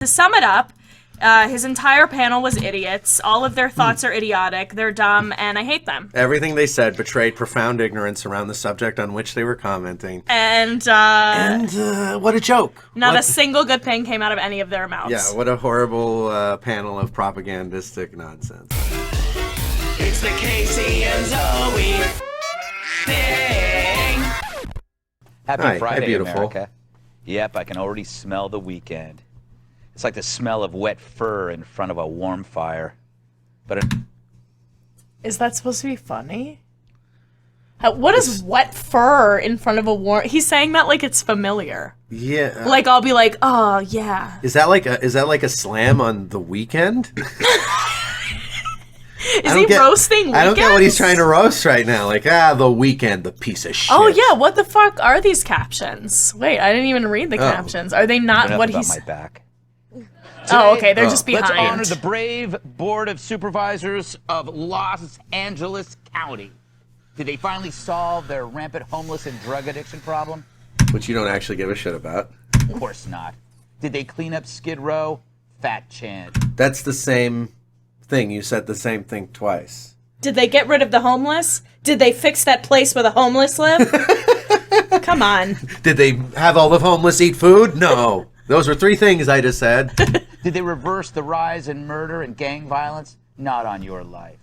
To sum it up, his entire panel was idiots. All of their thoughts are idiotic. They're dumb, and I hate them. Everything they said betrayed profound ignorance around the subject on which they were commenting. And what a joke. Not a single good thing came out of any of their mouths. Yeah, what a horrible panel of propagandistic nonsense. It's the Casey and Zoe thing. Happy Friday, beautiful. America. Yep, I can already smell the weekend. It's like the smell of wet fur in front of a warm fire. But is that supposed to be funny? What is wet fur in front of a warm? He's saying that like it's familiar. Yeah. Like I'll be like, oh yeah. Is that like a slam on the weekend? Is he roasting weekends? I don't get what he's trying to roast right now. Like, the weekend, the piece of shit. Oh yeah, what the fuck are these captions? Wait, I didn't even read the captions. Are they not what he's? My back. Oh, okay, they're just behind. Let's honor the brave Board of Supervisors of Los Angeles County. Did they finally solve their rampant homeless and drug addiction problem? Which you don't actually give a shit about. Of course not. Did they clean up Skid Row? Fat chance. That's the same thing. You said the same thing twice. Did they get rid of the homeless? Did they fix that place where the homeless live? Come on. Did they have all the homeless eat food? No. Those were three things I just said. Did they reverse the rise in murder and gang violence? Not on your life.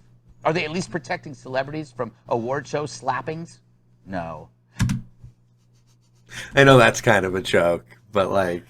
Are they at least protecting celebrities from award show slappings? No. I know that's kind of a joke, but like...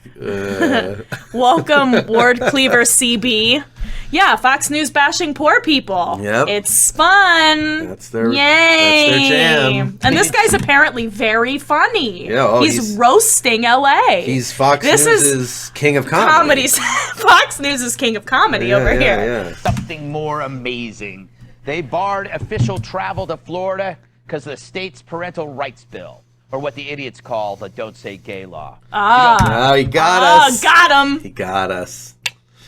Welcome, Ward Cleaver CB. Yeah, Fox News bashing poor people. Yep. It's fun. That's their jam. And this guy's apparently very funny. Yeah, he's roasting LA. He's Fox News' king of comedy. Fox News is king of comedy over here. Yeah. Something more amazing. They barred official travel to Florida because of the state's parental rights bill, or what the idiots call the Don't Say Gay law. He got us. Got him. He got us.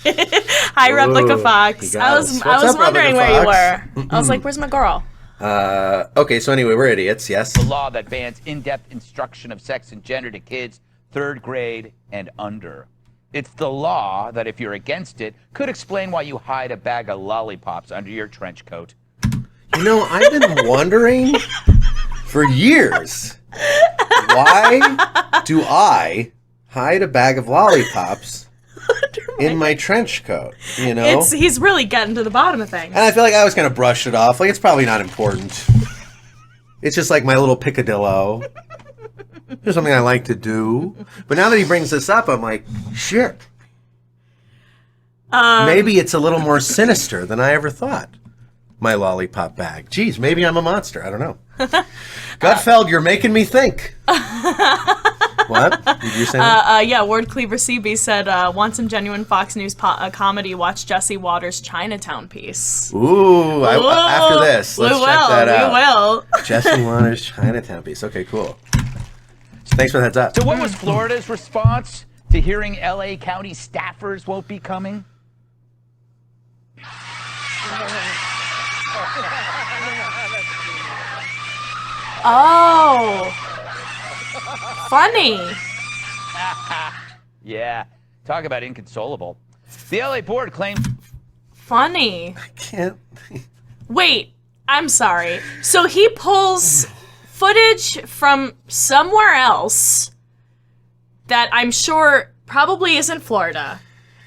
Hi, Replica Fox. I was wondering where you were. I was like, where's my girl? Okay, so anyway, we're idiots, yes. The law that bans in-depth instruction of sex and gender to kids 3rd grade and under. It's the law that, if you're against it, could explain why you hide a bag of lollipops under your trench coat. You know, I've been wondering for years, why do I hide a bag of lollipops in my trench coat, you know? He's really getting to the bottom of things. And I feel like I was going to brush it off. Like, it's probably not important. It's just like my little picadillo. It's something I like to do. But now that he brings this up, I'm like, shit. Maybe it's a little more sinister than I ever thought. My lollipop bag. Jeez, maybe I'm a monster. I don't know. Gutfeld, you're making me think. What? Did you say that? Yeah, Ward Cleaver CB said, want some genuine Fox News comedy, watch Jesse Waters' Chinatown piece. Ooh, after this, let's check that out. We will. Jesse Waters' Chinatown piece. Okay, cool. Thanks for the heads up. So what was Florida's response to hearing LA County staffers won't be coming? Oh. Funny. Yeah. Talk about inconsolable. The LA board claimed... Funny. I can't... Wait, I'm sorry. So he pulls footage from somewhere else that I'm sure probably isn't Florida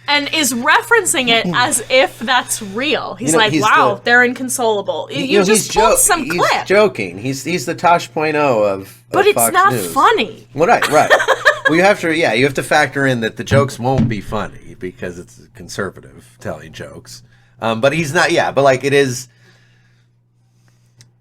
and is referencing it as if that's real. He's like, wow, they're inconsolable. You just pulled some clip. He's joking. He's the Tosh.0 of But it's Fox not News. funny. Well, right. Well, you have to factor in that the jokes won't be funny because it's conservative telling jokes. But he's not, but like it is,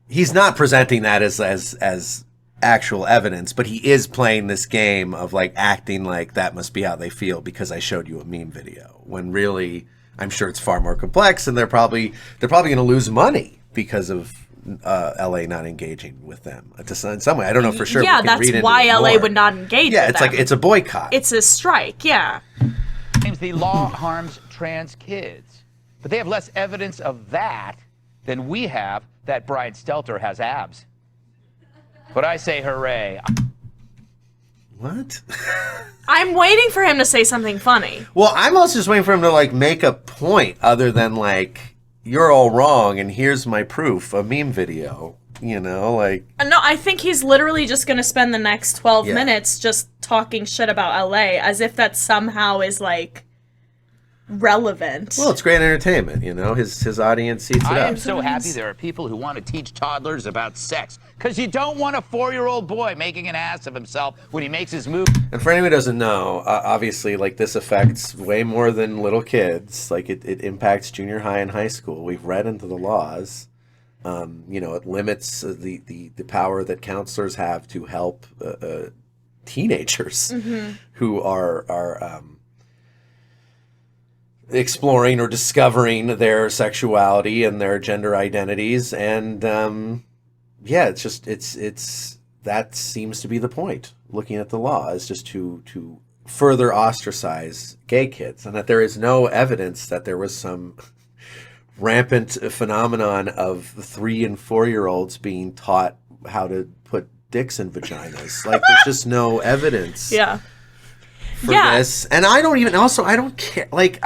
he's not presenting that as actual evidence, but he is playing this game of like acting like that must be how they feel because I showed you a meme video, when really I'm sure it's far more complex, and they're probably going to lose money because of LA not engaging with them in some way. I don't know for sure. Yeah, that's why LA would not engage with them. It's like it's a boycott. It's a strike, yeah. Claims the law harms trans kids, but they have less evidence of that than we have that Brian Stelter has abs. But I say hooray. what? I'm waiting for him to say something funny. Well, I'm also just waiting for him to like make a point other than like, you're all wrong and here's my proof, a meme video. You know, like... No, I think he's literally just going to spend the next 12 Yeah. minutes just talking shit about LA as if that somehow is, like, relevant. Well, it's great entertainment, you know? His audience eats it I up. am so happy there are people who want to teach toddlers about sex. Because you don't want a 4-year-old boy making an ass of himself when he makes his move. And for anyone who doesn't know, obviously, like, this affects way more than little kids. Like, it impacts junior high and high school. We've read into the laws. You know, it limits the power that counselors have to help teenagers who are exploring or discovering their sexuality and their gender identities. And yeah, it's just it's that seems to be the point. Looking at the law is just to further ostracize gay kids, and that there is no evidence that there was some rampant phenomenon of 3 and 4-year-olds being taught how to put dicks in vaginas. Like, there's just no evidence for this. And I don't care, like,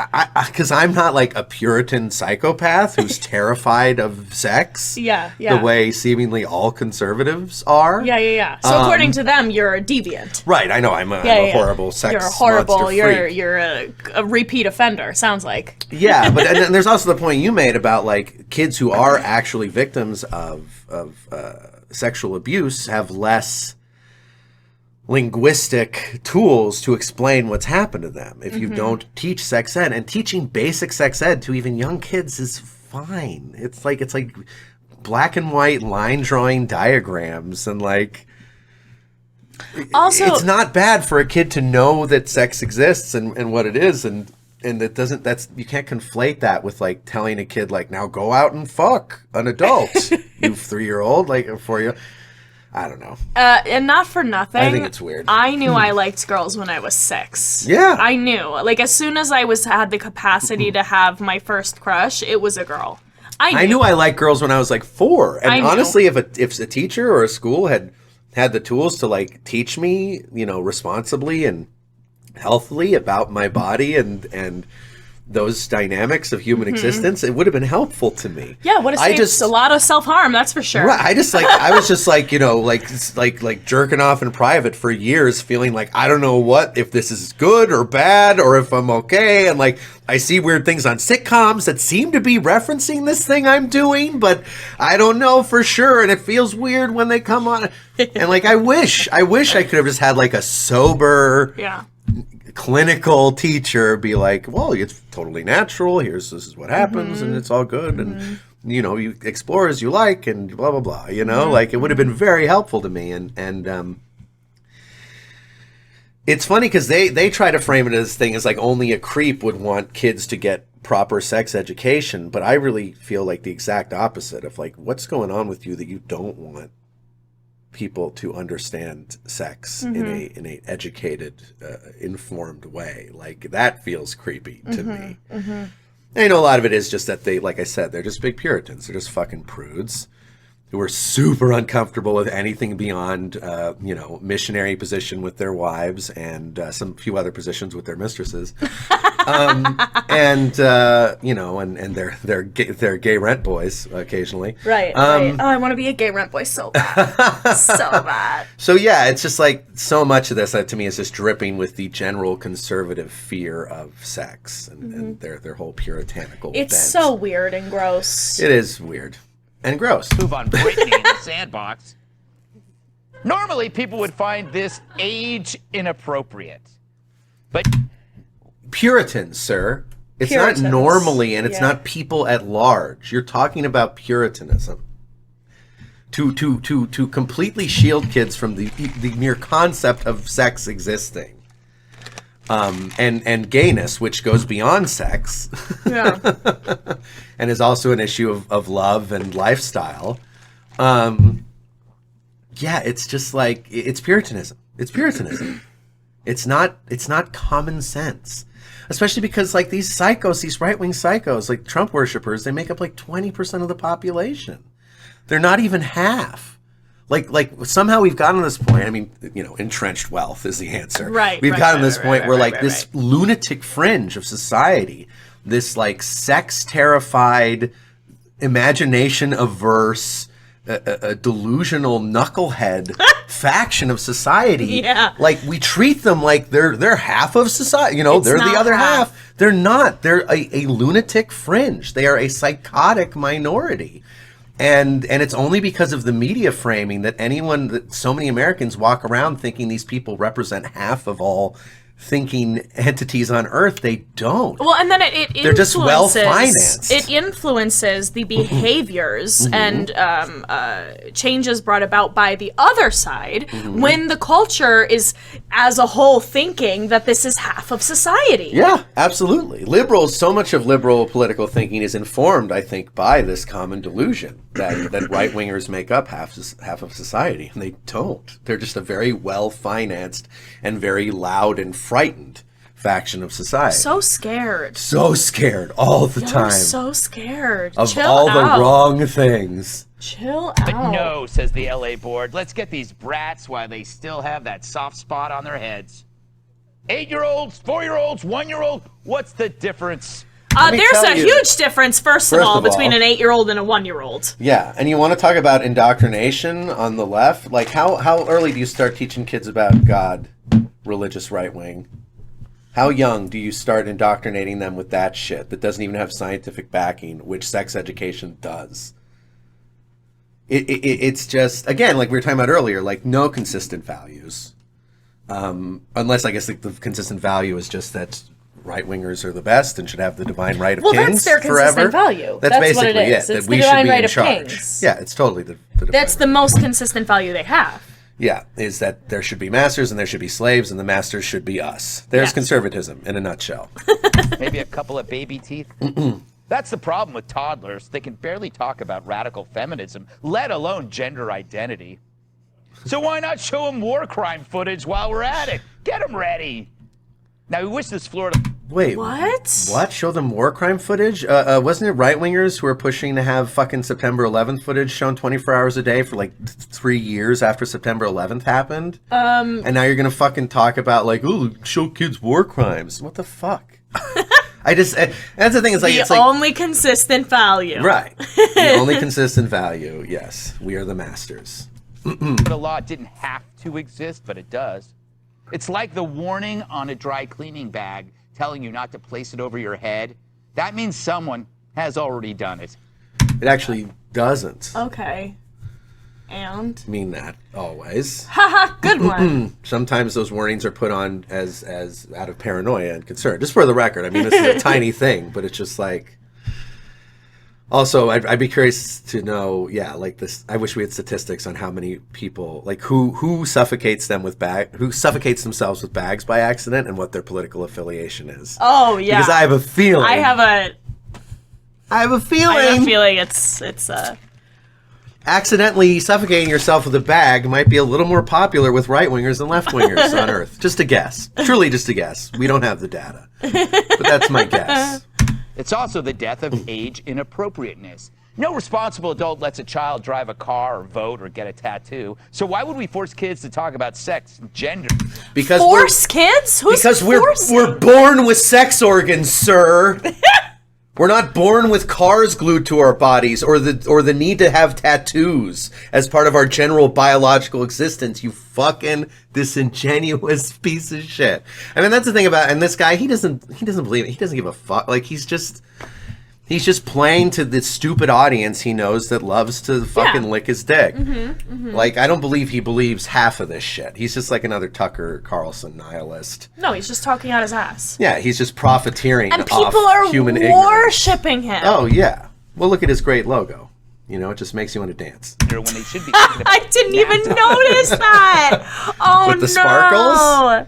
because I'm not like a Puritan psychopath who's terrified of sex. The way seemingly all conservatives are. So according to them, you're a deviant. Right, I know, I'm a horrible sex You're a horrible, monster freak. you're a repeat offender, sounds like. Yeah, but and there's also the point you made about like kids who are actually victims of sexual abuse have less linguistic tools to explain what's happened to them. If you don't teach sex ed, and teaching basic sex ed to even young kids is fine. It's like black and white line drawing diagrams, and like Also, it's not bad for a kid to know that sex exists and what it is, and it doesn't, you can't conflate that with like telling a kid like, now go out and fuck an adult, you 3-year-old, like, or 4-year-old. I don't know. and not for nothing. I think it's weird. I knew I liked girls when I was 6. Yeah. I knew. Like, as soon as I had the capacity to have my first crush, it was a girl. I knew I liked girls when I was like 4. And I knew. honestly, if a teacher or a school had the tools to like teach me, you know, responsibly and healthily about my body and those dynamics of human existence, it would have been helpful to me. Yeah, would have saved a lot of self-harm, that's for sure. Right, I was just like, you know, like jerking off in private for years, feeling like I don't know if this is good or bad or if I'm okay, and like I see weird things on sitcoms that seem to be referencing this thing I'm doing, but I don't know for sure, and it feels weird when they come on. And like I wish I could have just had like a sober, clinical teacher be like, well, it's totally natural, this is what happens, and it's all good, and you know, you explore as you like, and blah blah blah, you know, like it would have been very helpful to me. And it's funny because they try to frame it as thing as like only a creep would want kids to get proper sex education, but I really feel like the exact opposite of like, what's going on with you that you don't want people to understand sex in a educated, informed way. Like, that feels creepy to me. And I know a lot of it is just that they, like I said, they're just big Puritans. They're just fucking prudes who are super uncomfortable with anything beyond, you know, missionary position with their wives and some few other positions with their mistresses. And you know, and they're gay rent boys occasionally. Right. Oh, I want to be a gay rent boy so bad. So bad. So yeah, it's just like so much of this to me is just dripping with the general conservative fear of sex and their whole puritanical It's bent. so weird and gross. It is weird and gross. Move on Britney in the sandbox. Normally, people would find this age inappropriate. But Puritans, sir. It's Puritans. not normally, and it's not people at large. You're talking about Puritanism. To completely shield kids from the mere concept of sex existing. And gayness, which goes beyond sex. Yeah. And is also an issue of love and lifestyle. Yeah, it's just like, it's Puritanism. It's Puritanism. It's not common sense. Especially because like these psychos, these right-wing psychos, like Trump worshippers, they make up like 20% of the population. They're not even half. Like somehow we've gotten to this point. I mean, entrenched wealth is the answer. Right. We've gotten to this point where right, this lunatic fringe of society, this like sex terrified, imagination averse, a delusional knucklehead faction of society. Yeah. Like we treat them like they're half of society. It's They're the not other half. half. They're not. They're a lunatic fringe. They are a psychotic minority. And it's only because of the media framing that so many Americans walk around thinking these people represent half of all thinking entities on Earth. They don't. Well, and then it They're just well-financed. It influences the behaviors and changes brought about by the other side when the culture is, as a whole, thinking that this is half of society. Yeah, absolutely. So much of liberal political thinking is informed, I think, by this common delusion that right-wingers make up half of society, and they don't. They're just a very well-financed and very loud and frightened faction of society. So scared. So scared all the time. So scared. Of Chill all out. the wrong things. Chill But out. no, says the LA board. Let's get these brats while they still have that soft spot on their heads. 8-year-olds, 4-year-olds, 1-year-old. What's the difference? me There's tell a you- huge difference, first of all, between all- an 8-year-old and a 1-year-old. Yeah, and you want to talk about indoctrination on the left? Like, how early do you start teaching kids about God, religious right wing? How young do you start indoctrinating them with that shit that doesn't even have scientific backing, which sex education does? It's just, again, like we were talking about earlier, like no consistent values. Unless, I guess, the consistent value is just that right-wingers are the best and should have the divine right of Well, kings that's their consistent forever. value. That's That's basically what it is. That It's we the should divine be right in of charge. kings. Yeah, it's totally the divine That's the most consistent value they have. Yeah, is that there should be masters and there should be slaves and the masters should be us. There's Yes. conservatism in a nutshell. Maybe a couple of baby teeth? That's the problem with toddlers. They can barely talk about radical feminism, let alone gender identity. So why not show them war crime footage while we're at it? Get them ready. Now, we wish this Florida... Wait, What? What? Show them war crime footage? Wasn't it right-wingers who were pushing to have fucking September 11th footage shown 24 hours a day for like 3 years after September 11th happened? And now you're gonna fucking talk about like, oh, show kids war crimes. What the fuck? That's the thing. It's like The only consistent value. right. The only consistent value. Yes, we are the masters. The law didn't have to exist, but it does. It's like the warning on a dry cleaning bag telling you not to place it over your head. That means someone has already done it. It actually doesn't Okay. And? mean that always. Haha, good one. Sometimes those warnings are put on as out of paranoia and concern. Just for the record, I mean, this is a tiny thing, but it's just like. Also, I'd be curious to know, like this. I wish we had statistics on how many people, like who suffocates themselves with bags by accident, and what their political affiliation is. Oh, yeah. Because I have a feeling. I have a feeling. feeling it's Accidentally suffocating yourself with a bag might be a little more popular with right-wingers than left-wingers on Earth. Just a guess. Truly just a guess. We don't have the data. But that's my guess. It's also the death of age inappropriateness. No responsible adult lets a child drive a car or vote or get a tattoo. So why would we force kids to talk about sex and gender? Because force kids? Who's forcing? we're born with sex organs, sir. We're not born with cars glued to our bodies or the need to have tattoos as part of our general biological existence. You fucking disingenuous piece of shit. I mean, that's the thing about, and this guy, he doesn't believe it. He doesn't give a fuck. Like, he's just playing to the stupid audience he knows that loves to fucking lick his dick. Like, I don't believe he believes half of this shit. He's just like another Tucker Carlson nihilist. No, he's just talking out his ass. Yeah, he's just profiteering And off people are human ignorance. worshipping him. Oh, yeah. Well, look at his great logo. You know, it just makes you want to dance. When they should be thinking about I didn't even notice that. Oh, With the no. sparkles?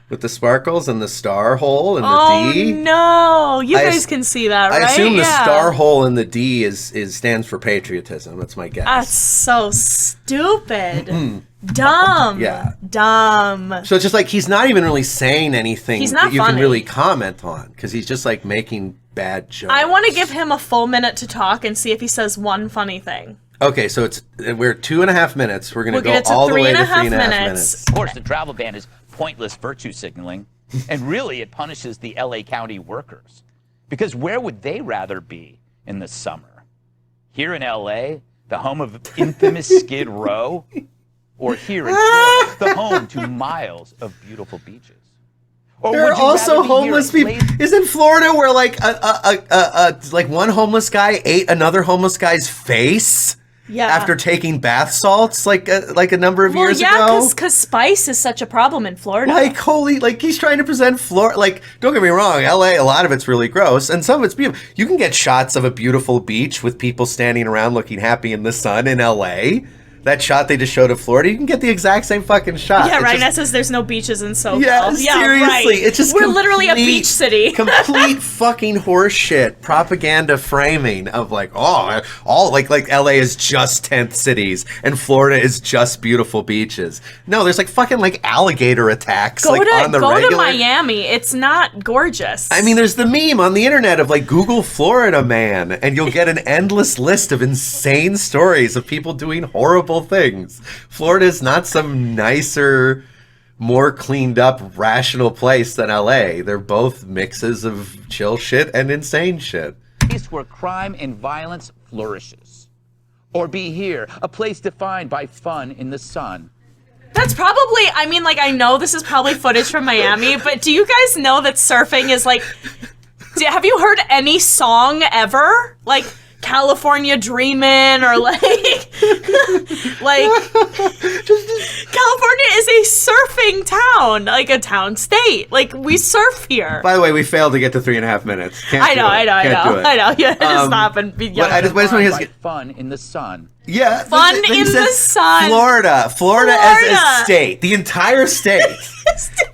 With the sparkles and the star hole and the Oh, D. no. You I guys as- can see that, right? I assume the Yeah. star hole in the D is stands for patriotism. That's my guess. That's so stupid. Dumb. Yeah. Dumb. So it's just like he's not even really saying anything He's not that you can funny. really comment on because he's just like making bad jokes. I want to give him a full minute to talk and see if he says one funny thing. Okay, so we're 2.5 minutes. We're gonna We'll get go it to all the way to 3.5 3.5 minutes. Of course, the travel ban is pointless virtue signaling, and really it punishes the LA County workers. Because where would they rather be in the summer? Here in LA, the home of infamous Skid Row? Or here in Florida, the home to miles of beautiful beaches? Or There would are you also rather be here homeless at people. Lazy- Isn't Florida where like one homeless guy ate another homeless guy's face? Yeah. After taking bath salts like a number of years yeah, ago? because spice is such a problem in Florida. Like he's trying to present Florida. Like, don't get me wrong, LA, a lot of it's really gross, and some of it's beautiful. You can get shots of a beautiful beach with people standing around looking happy in the sun in LA. That shot they just showed of Florida, you can get the exact same fucking shot. Yeah, It's Ryan just- says there's no beaches in SoCal. Yeah, seriously. Right. It's just We're literally a beach city. Complete fucking horseshit propaganda framing of like, all like LA is just tent cities and Florida is just beautiful beaches. No, there's like fucking like alligator attacks Go like to on the go regular. to Miami. It's not gorgeous. I mean, there's the meme on the internet of like Google Florida man, and you'll get an endless list of insane stories of people doing horrible things. Florida is not some nicer, more cleaned up, rational place than LA. They're both mixes of chill shit and insane shit. place where crime and violence flourishes? Or be here, a place defined by fun in the sun? That's probably, I mean, like, I know this is probably footage from Miami, but do you guys know that surfing is like, have you heard any song ever? Like, California Dreamin' or like California is a surfing town, like a town state. Like, we surf here. By the way, we failed to get to 3.5 minutes. Can't I do know. it. I know. Yeah, stop and be But I just want By his fun in the sun. yeah. Fun then he in the says sun. Florida as Florida. a state, the entire state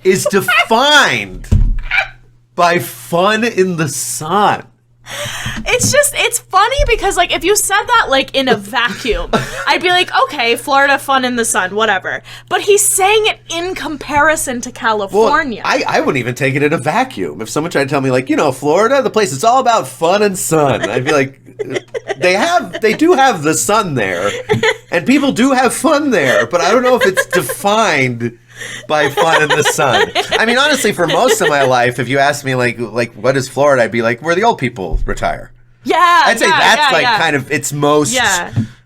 is defined by fun in the sun. It's funny because, like, if you said that, like, in a vacuum, I'd be like, okay, Florida, fun in the sun, whatever. But he's saying it in comparison to California. Well, I wouldn't even take it in a vacuum. If someone tried to tell me, like, Florida, the place, it's all about fun and sun, I'd be like, they do have the sun there, and people do have fun there, but I don't know if it's defined by fun in the sun. I mean, honestly, for most of my life, if you asked me, like what is Florida, I'd be like, where the old people retire. Yeah, I'd say that's kind of its most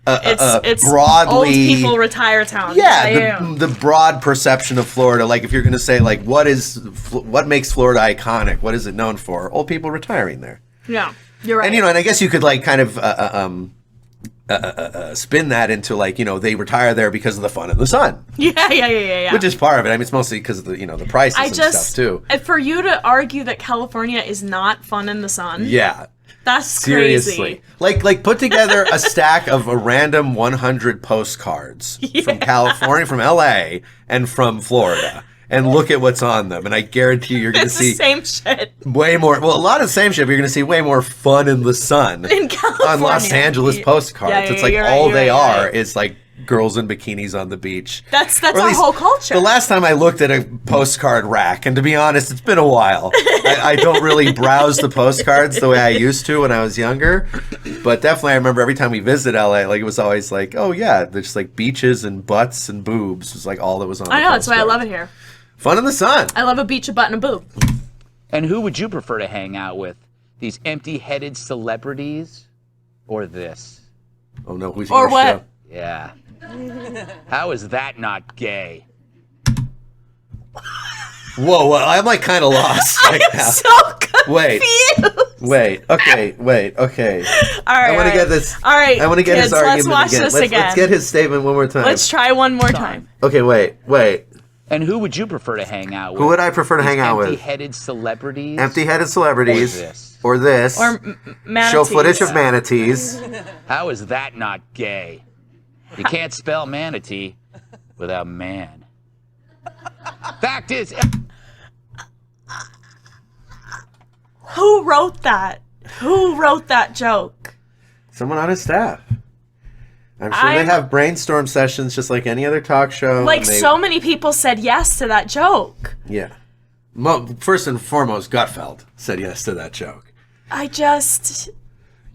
it's broadly old people retire town. Yeah, the broad perception of Florida. Like, if you're going to say, like, what makes Florida iconic? What is it known for? Old people retiring there. Yeah, you're right. And and I guess you could like kind of spin that into like they retire there because of the fun in the sun. Yeah. Which is part of it. I mean, it's mostly because of the prices and stuff too. For you to argue that California is not fun in the sun. Yeah. That's seriously crazy. Like put together a stack of a random 100 postcards from California, from LA, and from Florida, and look at what's on them, and I guarantee you're going to see the same shit. Way more. Well, a lot of the same shit. But you're going to see way more fun in the sun in California on Los Angeles postcards. It's like all they are is like girls in bikinis on the beach. That's our whole culture. The last time I looked at a postcard rack, and to be honest, it's been a while. I don't really browse the postcards the way I used to when I was younger. But definitely, I remember every time we visited LA, like it was always like, oh yeah, there's just like beaches and butts and boobs was like all that was on. I know, that's why I love it here. Fun in the sun. I love a beach, a butt, and a boob. And who would you prefer to hang out with? These empty-headed celebrities, or this? Oh no, who's or what? Show? Yeah. How is that not gay? Whoa, I'm like kind of lost right now. So confused. Wait. Okay. All right. I want to get this. All right. I want to get his argument let's watch again. This let's, again. Let's get his statement one more time. Let's try one more time. Okay. Wait. And who would you prefer to hang out with? Who would I prefer to hang out with? Empty-headed celebrities. Empty-headed celebrities. Or this. Or manatees. Show footage of manatees. How is that not gay? You can't spell manatee without man. Fact is... Who wrote that? Who wrote that joke? Someone on his staff. I'm sure they have brainstorm sessions just like any other talk show. Like, so many people said yes to that joke. Yeah. First and foremost, Gutfeld said yes to that joke.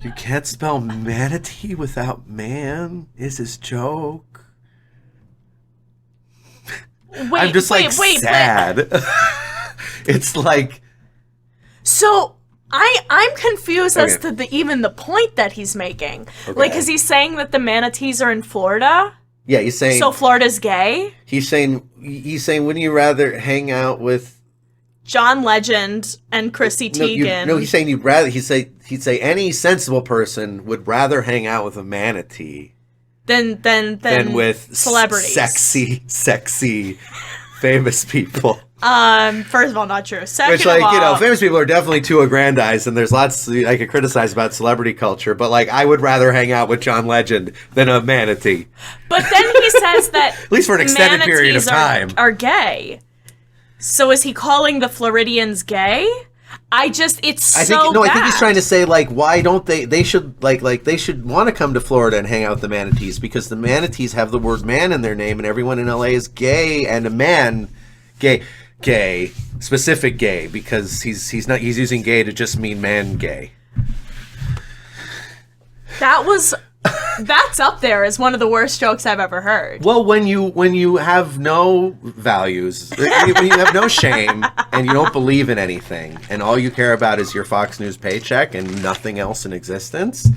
You can't spell manatee without man, is his joke. Wait, I'm just like sad. It's like... So I'm confused as Okay. to even the point that he's making. Okay. Like, is he saying that the manatees are in Florida? Yeah, he's saying... So Florida's gay? He's saying, wouldn't you rather hang out with... John Legend and Chrissy Teigen. No, he's saying he'd say any sensible person would rather hang out with a manatee than with celebrities. sexy, famous people. First of all, not true. Second Which, like, of all, famous people are definitely too aggrandized, and there's lots I could criticize about celebrity culture, but, like, I would rather hang out with John Legend than a manatee. but then he says that At least for an extended period of time. are gay. So is he calling the Floridians gay? I think I think he's trying to say, like, why don't they should they should want to come to Florida and hang out with the manatees, because the manatees have the word man in their name, and everyone in LA is gay, and a man gay, specific gay, because he's using gay to just mean man gay. That's up there as one of the worst jokes I've ever heard. Well, when you have no values, when you have no shame, and you don't believe in anything, and all you care about is your Fox News paycheck and nothing else in existence,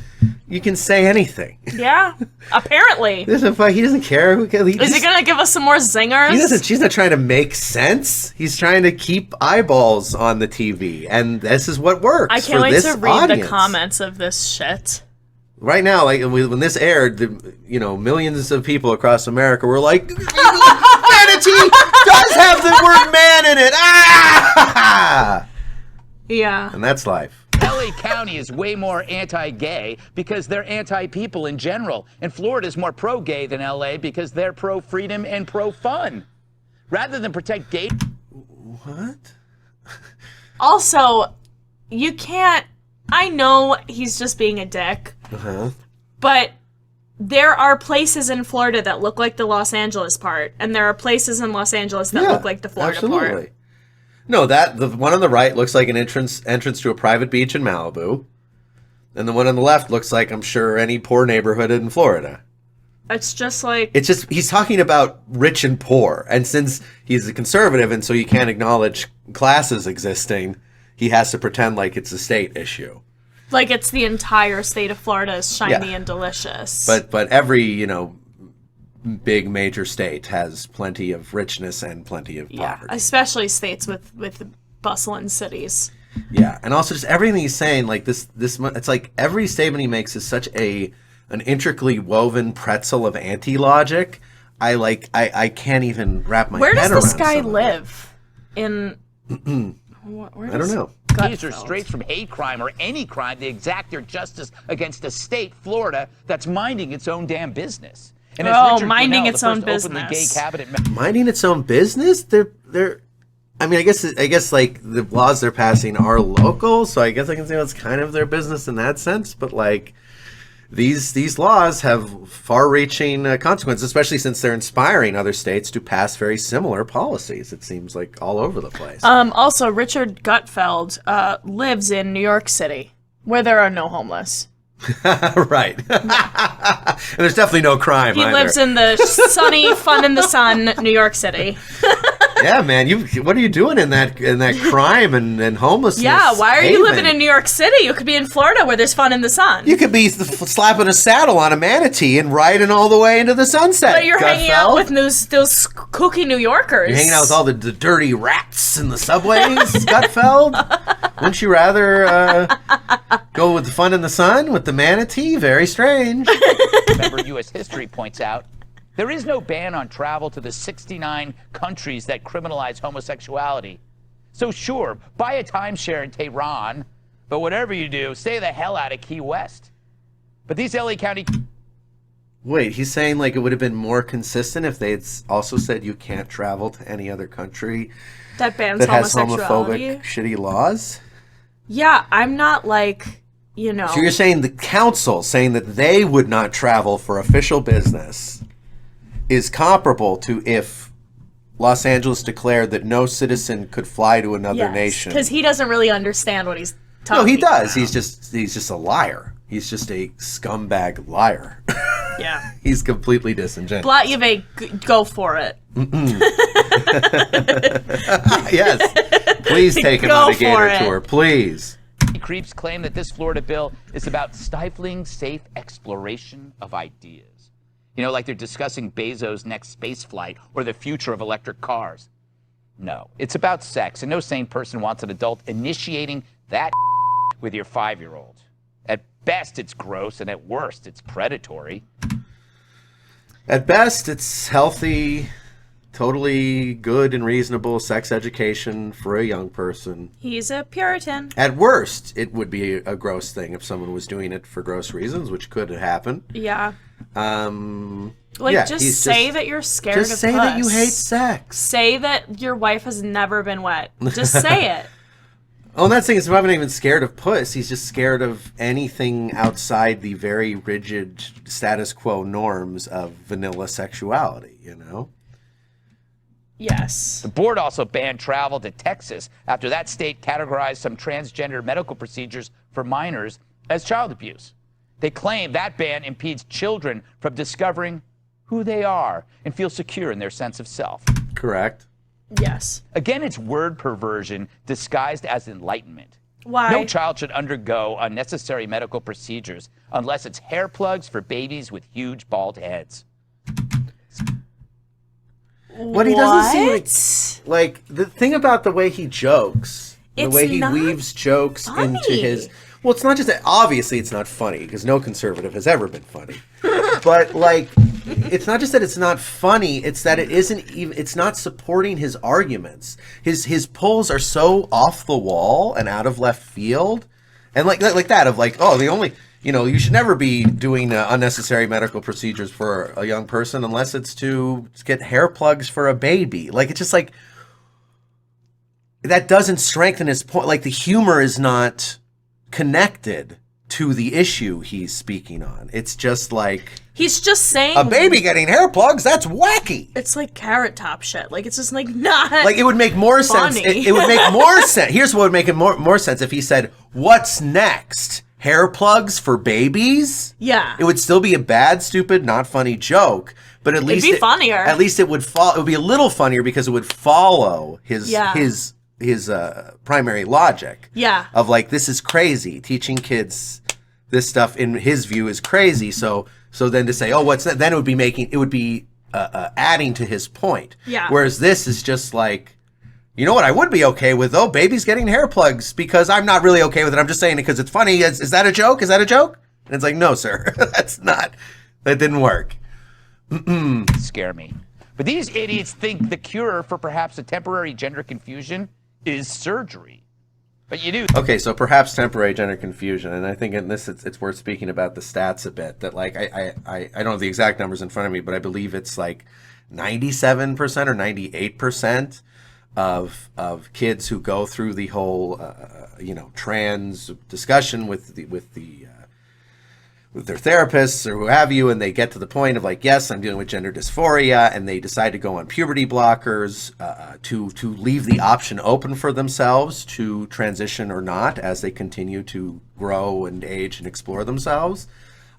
you can say anything. Yeah, apparently. He doesn't care. Is he gonna give us some more zingers? She's not trying to make sense. He's trying to keep eyeballs on the TV, and this is what works. I can't for wait this to read audience. the comments of this shit. Right now, like when this aired, millions of people across America were like, "Manatee does have the word man in it." Ah! Yeah. And that's life. LA County is way more anti-gay because they're anti-people in general. And Florida's more pro-gay than LA because they're pro-freedom and pro-fun. Rather than protect gay... What? Also, you can't... I know he's just being a dick. Uh-huh. But there are places in Florida that look like the Los Angeles part, and there are places in Los Angeles that look like the Florida part. No, the one on the right looks like an entrance to a private beach in Malibu, and the one on the left looks like, I'm sure, any poor neighborhood in Florida. It's just like... It's just, he's talking about rich and poor, and since he's a conservative and so you can't acknowledge classes existing, he has to pretend like it's a state issue. Like it's the entire state of Florida is shiny and delicious. But every, big major state has plenty of richness and plenty of poverty. Especially states with bustling cities. Yeah, and also just everything he's saying, like this it's like every statement he makes is such an intricately woven pretzel of anti-logic. I can't even wrap my head around. Where does this guy some of it. live? In I don't know. These are straight from hate crime or any crime. They exact their justice against a state, Florida, that's minding its own damn business. And as Richard minding Grinnell, its the own first openly business. gay cabinet Minding its own business? They're I mean, I guess like the laws they're passing are local, so I guess I can say that's kind of their business in that sense. But like these laws have far-reaching consequences, especially since they're inspiring other states to pass very similar policies. It seems like all over the place. Also, Richard Gutfeld lives in New York City, where there are no homeless. Right. And there's definitely no crime He either. lives in the sunny, fun in the sun, New York City. Yeah, man. What are you doing in that crime and homelessness? Yeah, why are you haven? living in New York City? You could be in Florida where there's fun in the sun. You could be slapping a saddle on a manatee and riding all the way into the sunset. But you're hanging out Gutfeld. with those kooky New Yorkers. You're hanging out with all the dirty rats in the subways, Gutfeld. Wouldn't you rather go with the fun in the sun with the manatee? Very strange. member U.S. history points out, there is no ban on travel to the 69 countries that criminalize homosexuality. So sure, buy a timeshare in Tehran, but whatever you do, stay the hell out of Key West. But these LA County... Wait, he's saying like it would have been more consistent if they had also said you can't travel to any other country that bans that has homosexuality. homophobic, shitty laws? Yeah, I'm not like, So you're saying the council saying that they would not travel for official business is comparable to if Los Angeles declared that no citizen could fly to another nation. because he doesn't really understand what he's talking No, he does. about. He's just a liar. He's just a scumbag liar. Yeah. He's completely disingenuous. Blatjeve, go for it. Yes. Please take him Go on a for gator it. tour, please. Creeps claim that this Florida bill is about stifling safe exploration of ideas. You know, like they're discussing Bezos' next space flight or the future of electric cars. No, it's about sex, and no sane person wants an adult initiating that with your 5-year-old. At best, it's gross, and at worst, it's predatory. At best, it's healthy, totally good and reasonable sex education for a young person. He's a Puritan. At worst, it would be a gross thing if someone was doing it for gross reasons, which could happen. Yeah. Like, yeah, just say that you're scared of Just say puss. that you hate sex. Say that your wife has never been wet. Just say it. Oh, and that thing is, I'm not even scared of puss. He's just scared of anything outside the very rigid status quo norms of vanilla sexuality, you know? Yes. The board also banned travel to Texas after that state categorized some transgender medical procedures for minors as child abuse. They claim that ban impedes children from discovering who they are and feel secure in their sense of self. Correct. Yes. Again, it's word perversion disguised as enlightenment. Why? No child should undergo unnecessary medical procedures unless it's hair plugs for babies with huge bald heads. What he doesn't see, like the thing about the way he jokes, the It's way he not weaves jokes funny. into his. Well, it's not just that. Obviously, it's not funny because no conservative has ever been funny. But like, it's not just that it's not funny; it's that it isn't even. It's not supporting his arguments. His pulls are so off the wall and out of left field, and like that of like, oh, the only. You know, you should never be doing unnecessary medical procedures for a young person unless it's to get hair plugs for a baby. Like, it's just like, that doesn't strengthen his point. Like, the humor is not connected to the issue he's speaking on. It's just like, He's just saying a baby getting hair plugs, that's wacky. It's like Carrot Top shit. Like, it's just like not Like, it would make more sense. funny. It would make more sense. Here's what would make it more sense if he said, what's next? Hair plugs for babies? Yeah. It would still be a bad, stupid, not funny joke, but at least be funnier. At least it would it would be a little funnier because it would follow his primary logic. Yeah. Of like, this is crazy. Teaching kids this stuff in his view is crazy. So then to say, oh, what's that? Then it would be adding to his point. Yeah. Whereas this is just like, you know what I would be okay with, though? Babies getting hair plugs, because I'm not really okay with it. I'm just saying it because it's funny. Is that a joke? Is that a joke? And it's like, no, sir. That's not. That didn't work. Scare me. But these idiots think the cure for perhaps a temporary gender confusion is surgery. But you do. Okay, so perhaps temporary gender confusion. And I think in this, it's worth speaking about the stats a bit. That, like, I don't have the exact numbers in front of me, but I believe it's like 97% or 98% of kids who go through the whole trans discussion with their therapists or who have you, and they get to the point of like, yes, I'm dealing with gender dysphoria, and they decide to go on puberty blockers to leave the option open for themselves to transition or not as they continue to grow and age and explore themselves.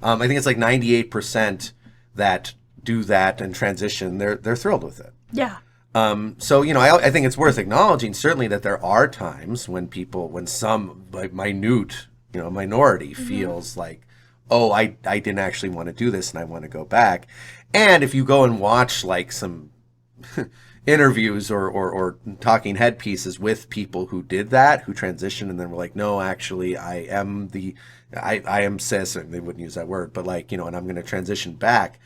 I think it's like 98% that do that and transition. They're thrilled with it. Yeah. So, I think it's worth acknowledging certainly that there are times when some like minute, minority feels like, oh, I didn't actually want to do this and I want to go back. And if you go and watch like some interviews or talking head pieces with people who did that, who transitioned and then were like, no, actually I am cis, and they wouldn't use that word, but like, and I'm going to transition back.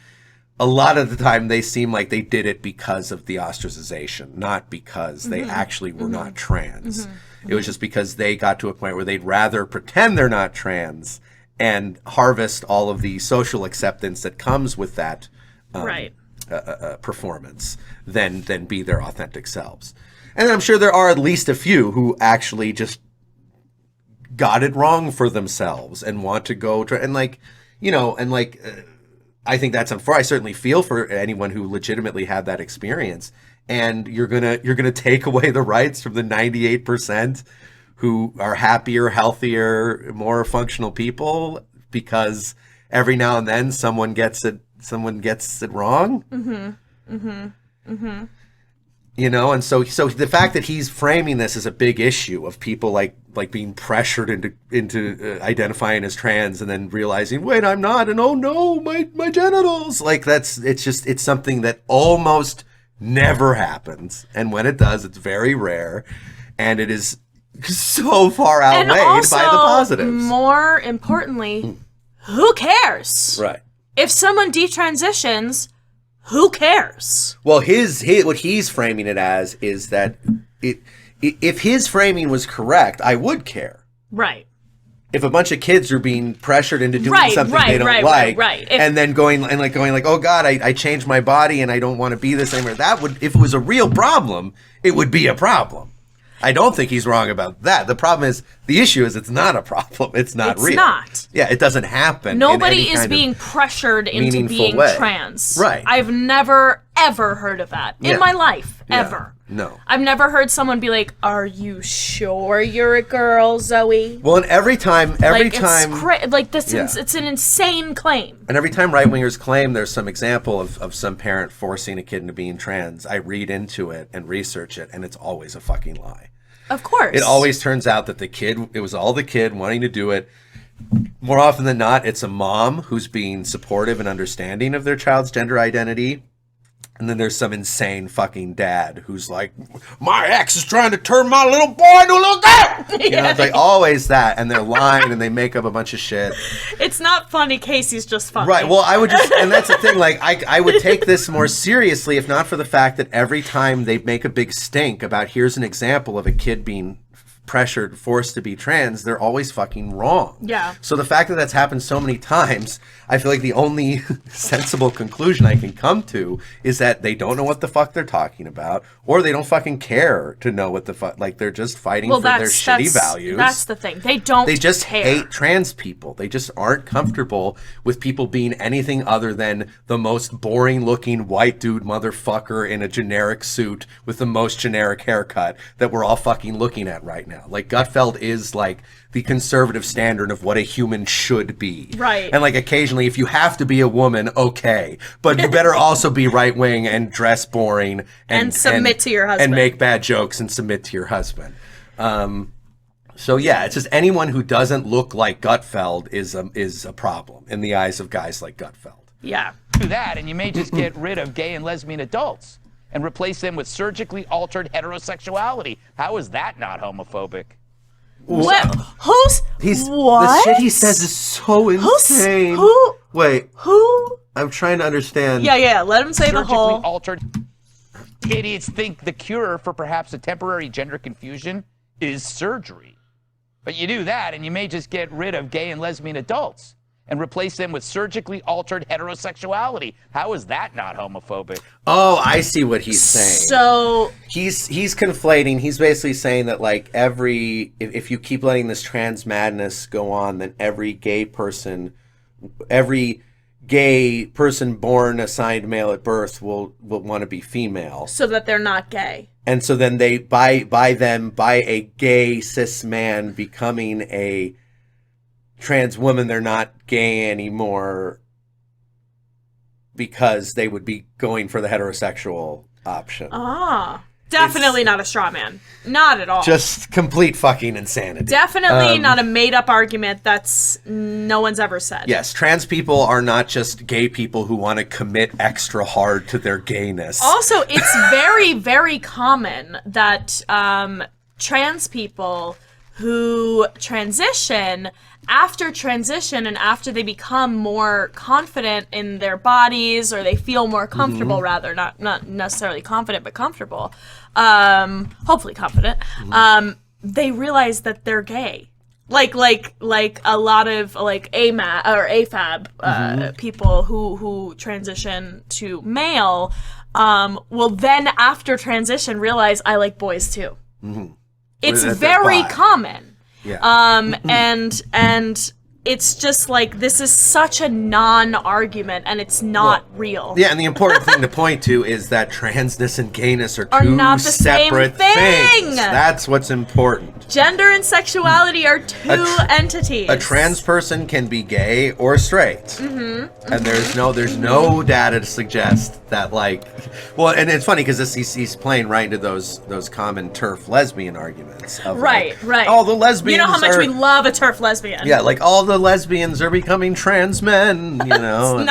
A lot of the time they seem like they did it because of the ostracization, not because they actually were not trans. It was just because they got to a point where they'd rather pretend they're not trans and harvest all of the social acceptance that comes with that performance than be their authentic selves. And I'm sure there are at least a few who actually just got it wrong for themselves and want to go I think that's unfair. I certainly feel for anyone who legitimately had that experience. And you're gonna take away the rights from the 98% who are happier, healthier, more functional people because every now and then someone gets it wrong. You know, and so the fact that he's framing this as a big issue of people like being pressured into identifying as trans and then realizing, wait, I'm not, and oh no, my genitals, like it's something that almost never happens, and when it does, it's very rare, and it is so far outweighed by the positives. More importantly, who cares? Right. If someone detransitions, who cares? Well, what he's framing it as is that if his framing was correct, I would care. Right. If a bunch of kids are being pressured into doing something they don't like, and then going like, oh God, I changed my body and I don't want to be this anymore. That would, if it was a real problem, it would be a problem. I don't think he's wrong about that. The problem is, the issue is it's not a problem. It's not real. It's not. Yeah, it doesn't happen. Nobody is being pressured into being trans. Right. I've never, ever heard of that in my life. Ever. No. I've never heard someone be like, are you sure you're a girl, Zoe? Well, and every time... It's an insane claim. And every time right-wingers claim there's some example of some parent forcing a kid into being trans, I read into it and research it, and it's always a fucking lie. Of course. It always turns out that it was all the kid wanting to do it. More often than not, it's a mom who's being supportive and understanding of their child's gender identity. And then there's some insane fucking dad who's like, my ex is trying to turn my little boy into a little girl. You know, it's like always that. And they're lying and they make up a bunch of shit. It's not funny. Casey's just funny. Right. Well, I would just, and that's the thing. Like, I would take this more seriously if not for the fact that every time they make a big stink about here's an example of a kid being pressured, forced to be trans, they're always fucking wrong. Yeah. So the fact that that's happened so many times, I feel like the only sensible conclusion I can come to is that they don't know what the fuck they're talking about, or they don't fucking care to know what the fuck, like they're just fighting for their shitty values. That's the thing. They just care. Hate trans people. They just aren't comfortable with people being anything other than the most boring looking white dude motherfucker in a generic suit with the most generic haircut that we're all fucking looking at right now. Like, Gutfeld is like the conservative standard of what a human should be. Right. And like occasionally, if you have to be a woman, okay. But you better also be right wing and dress boring and submit to your husband. And make bad jokes and submit to your husband. So yeah, it's just anyone who doesn't look like Gutfeld is a problem in the eyes of guys like Gutfeld. Yeah. Do that and you may just get rid of gay and lesbian adults and replace them with surgically altered heterosexuality. How is that not homophobic? What? What? The shit he says is so insane. Who? I'm trying to understand. Yeah. Let him say the whole. Surgically altered. Idiots think the cure for perhaps a temporary gender confusion is surgery. But you do that and you may just get rid of gay and lesbian adults and replace them with surgically altered heterosexuality. How is that not homophobic? Oh, I see what he's saying. So he's conflating. He's basically saying that like if you keep letting this trans madness go on, then every gay person born assigned male at birth will want to be female, so that they're not gay. And so then they by a gay cis man becoming a trans woman, they're not gay anymore because they would be going for the heterosexual option. Definitely not a straw man. Not at all. Just complete fucking insanity. Definitely not a made-up argument that's no one's ever said. Yes, trans people are not just gay people who want to commit extra hard to their gayness. Also, it's very, very common that trans people who transition, after transition and after they become more confident in their bodies, or they feel more comfortable, rather, not necessarily confident, but comfortable, hopefully confident, they realize that they're gay. Like a lot of like AFAB people who transition to male will then after transition realize I like boys too. It's very common. Yeah. And it's just like, this is such a non-argument and it's not real. Yeah, and the important thing to point to is that transness and gayness are two not the same separate thing. things. That's what's important. Gender and sexuality are two entities. A trans person can be gay or straight, and there's no data to suggest that well, and it's funny because he's playing right into those common TERF lesbian arguments. Of right. All the lesbians. You know how much we love a TERF lesbian. Yeah, all the lesbians are becoming trans men. You know,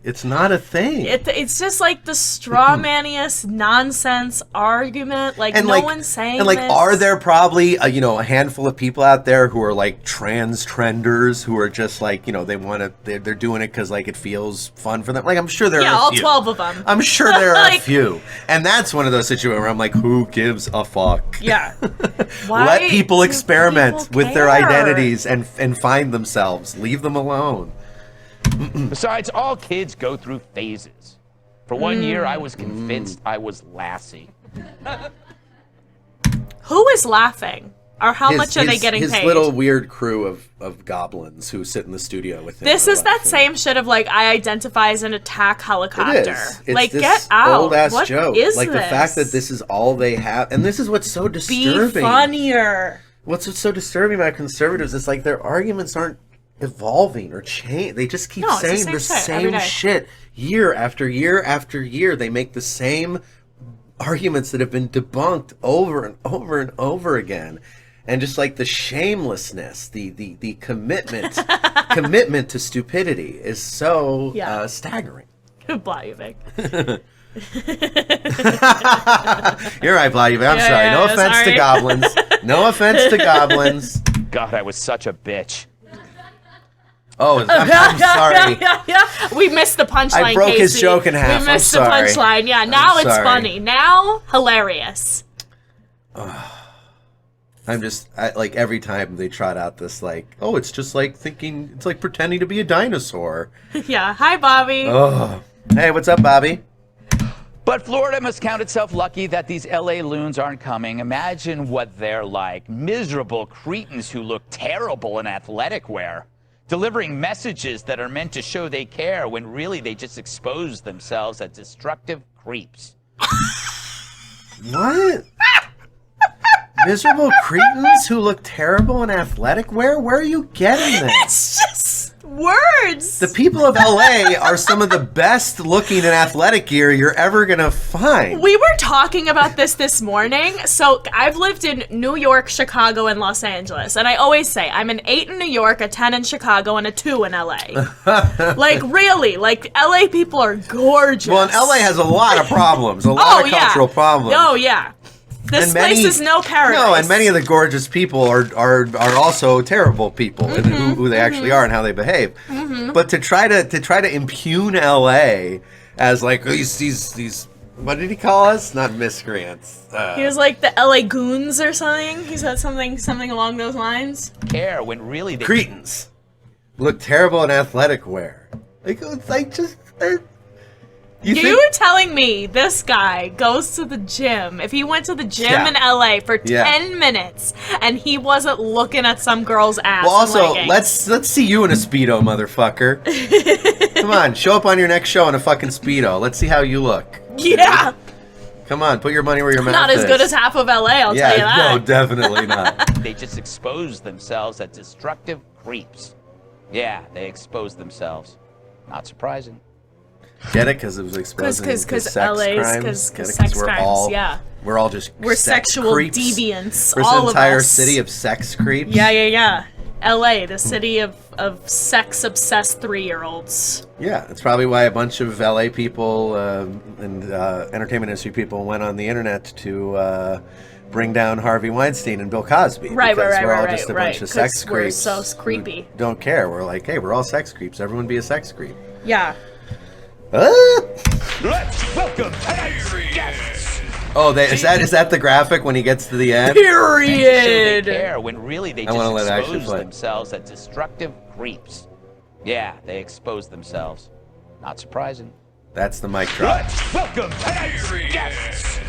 it's not a thing. It's just the strawmanniest nonsense argument. No one's saying. And this. Are there probably a handful of people out there who are trans trenders who are just they want to they're doing it because it feels fun for them. I'm sure there are all a few. 12 of them. I'm sure there are a few, and that's one of those situations where I'm who gives a fuck? Yeah. Let people experiment people with their care? identities and find themselves. Leave them alone. Besides, all kids go through phases. For 1 year, I was convinced I was Lassie. Who is laughing? Or how much are they getting his paid? His little weird crew of goblins who sit in the studio with him. This is that same shit of I identify as an attack helicopter. It is. It's this get out. old ass what joke. Is the this? fact that this is all they have, and this is what's so disturbing. Be funnier. What's so disturbing about conservatives is their arguments aren't evolving or change. They just keep saying the same shit year after year after year. They make the same arguments that have been debunked over and over and over again. And just the shamelessness, the commitment to stupidity is so staggering. Blavik. You're right, Blavik. I'm sorry. No offense to goblins. No offense to goblins. God, I was such a bitch. Oh, I'm sorry. We missed the punchline. I broke Casey. his joke in half. We missed I'm the sorry. punchline. Yeah, now I'm it's sorry. funny. Now, hilarious. I'm just every time they trot out this it's just thinking, it's pretending to be a dinosaur. Yeah. Hi, Bobby. Oh, hey, what's up, Bobby? But Florida must count itself lucky that these LA loons aren't coming. Imagine what they're like. Miserable cretins who look terrible in athletic wear. Delivering messages that are meant to show they care when really they just expose themselves as destructive creeps. What? Miserable cretins who look terrible in athletic wear? Where are you getting this? It's just words. The people of LA are some of the best looking in athletic gear you're ever gonna find. We were talking about this morning. So I've lived in New York, Chicago, and Los Angeles. And I always say I'm an 8 in New York, a 10 in Chicago, and a 2 in LA. Really. LA people are gorgeous. Well, and LA has a lot of problems. A lot of cultural problems. Oh, yeah. This place is no paradise. No, and many of the gorgeous people are also terrible people, and who they actually are and how they behave. But to try to impugn LA as these what did he call us? Not miscreants. He was the LA goons or something. He said something along those lines. Care when really they cretins look terrible in athletic wear. You telling me this guy goes to the gym? If he went to the gym in LA for 10 minutes and he wasn't looking at some girl's ass. Well, also let's see you in a Speedo, motherfucker. Come on, show up on your next show in a fucking Speedo. Let's see how you look. Yeah. Come on, put your money where your mouth is. Not as good as half of LA, I'll tell you that. No, definitely not. They just expose themselves as destructive creeps. Yeah, they expose themselves. Not surprising. Get it? Because it was exposing because sex LA's crimes. Because sex crimes. We're all just we're sex sexual creeps. Deviants. We're all an of entire us. city of sex creeps. Yeah. LA, the city of sex obsessed 3-year-olds. Yeah, that's probably why a bunch of LA people and entertainment industry people went on the internet to bring down Harvey Weinstein and Bill Cosby. Right. We're all just a bunch of sex creeps. We're so creepy. Don't care. We're like, hey, we're all sex creeps. Everyone be a sex creep. Yeah. Let's welcome tonight's guests. Oh, is that the graphic when he gets to the end? Period. They care when really they just expose themselves as destructive creeps. Yeah, they expose themselves. Not surprising. That's the mic drop. Let's welcome tonight's guests.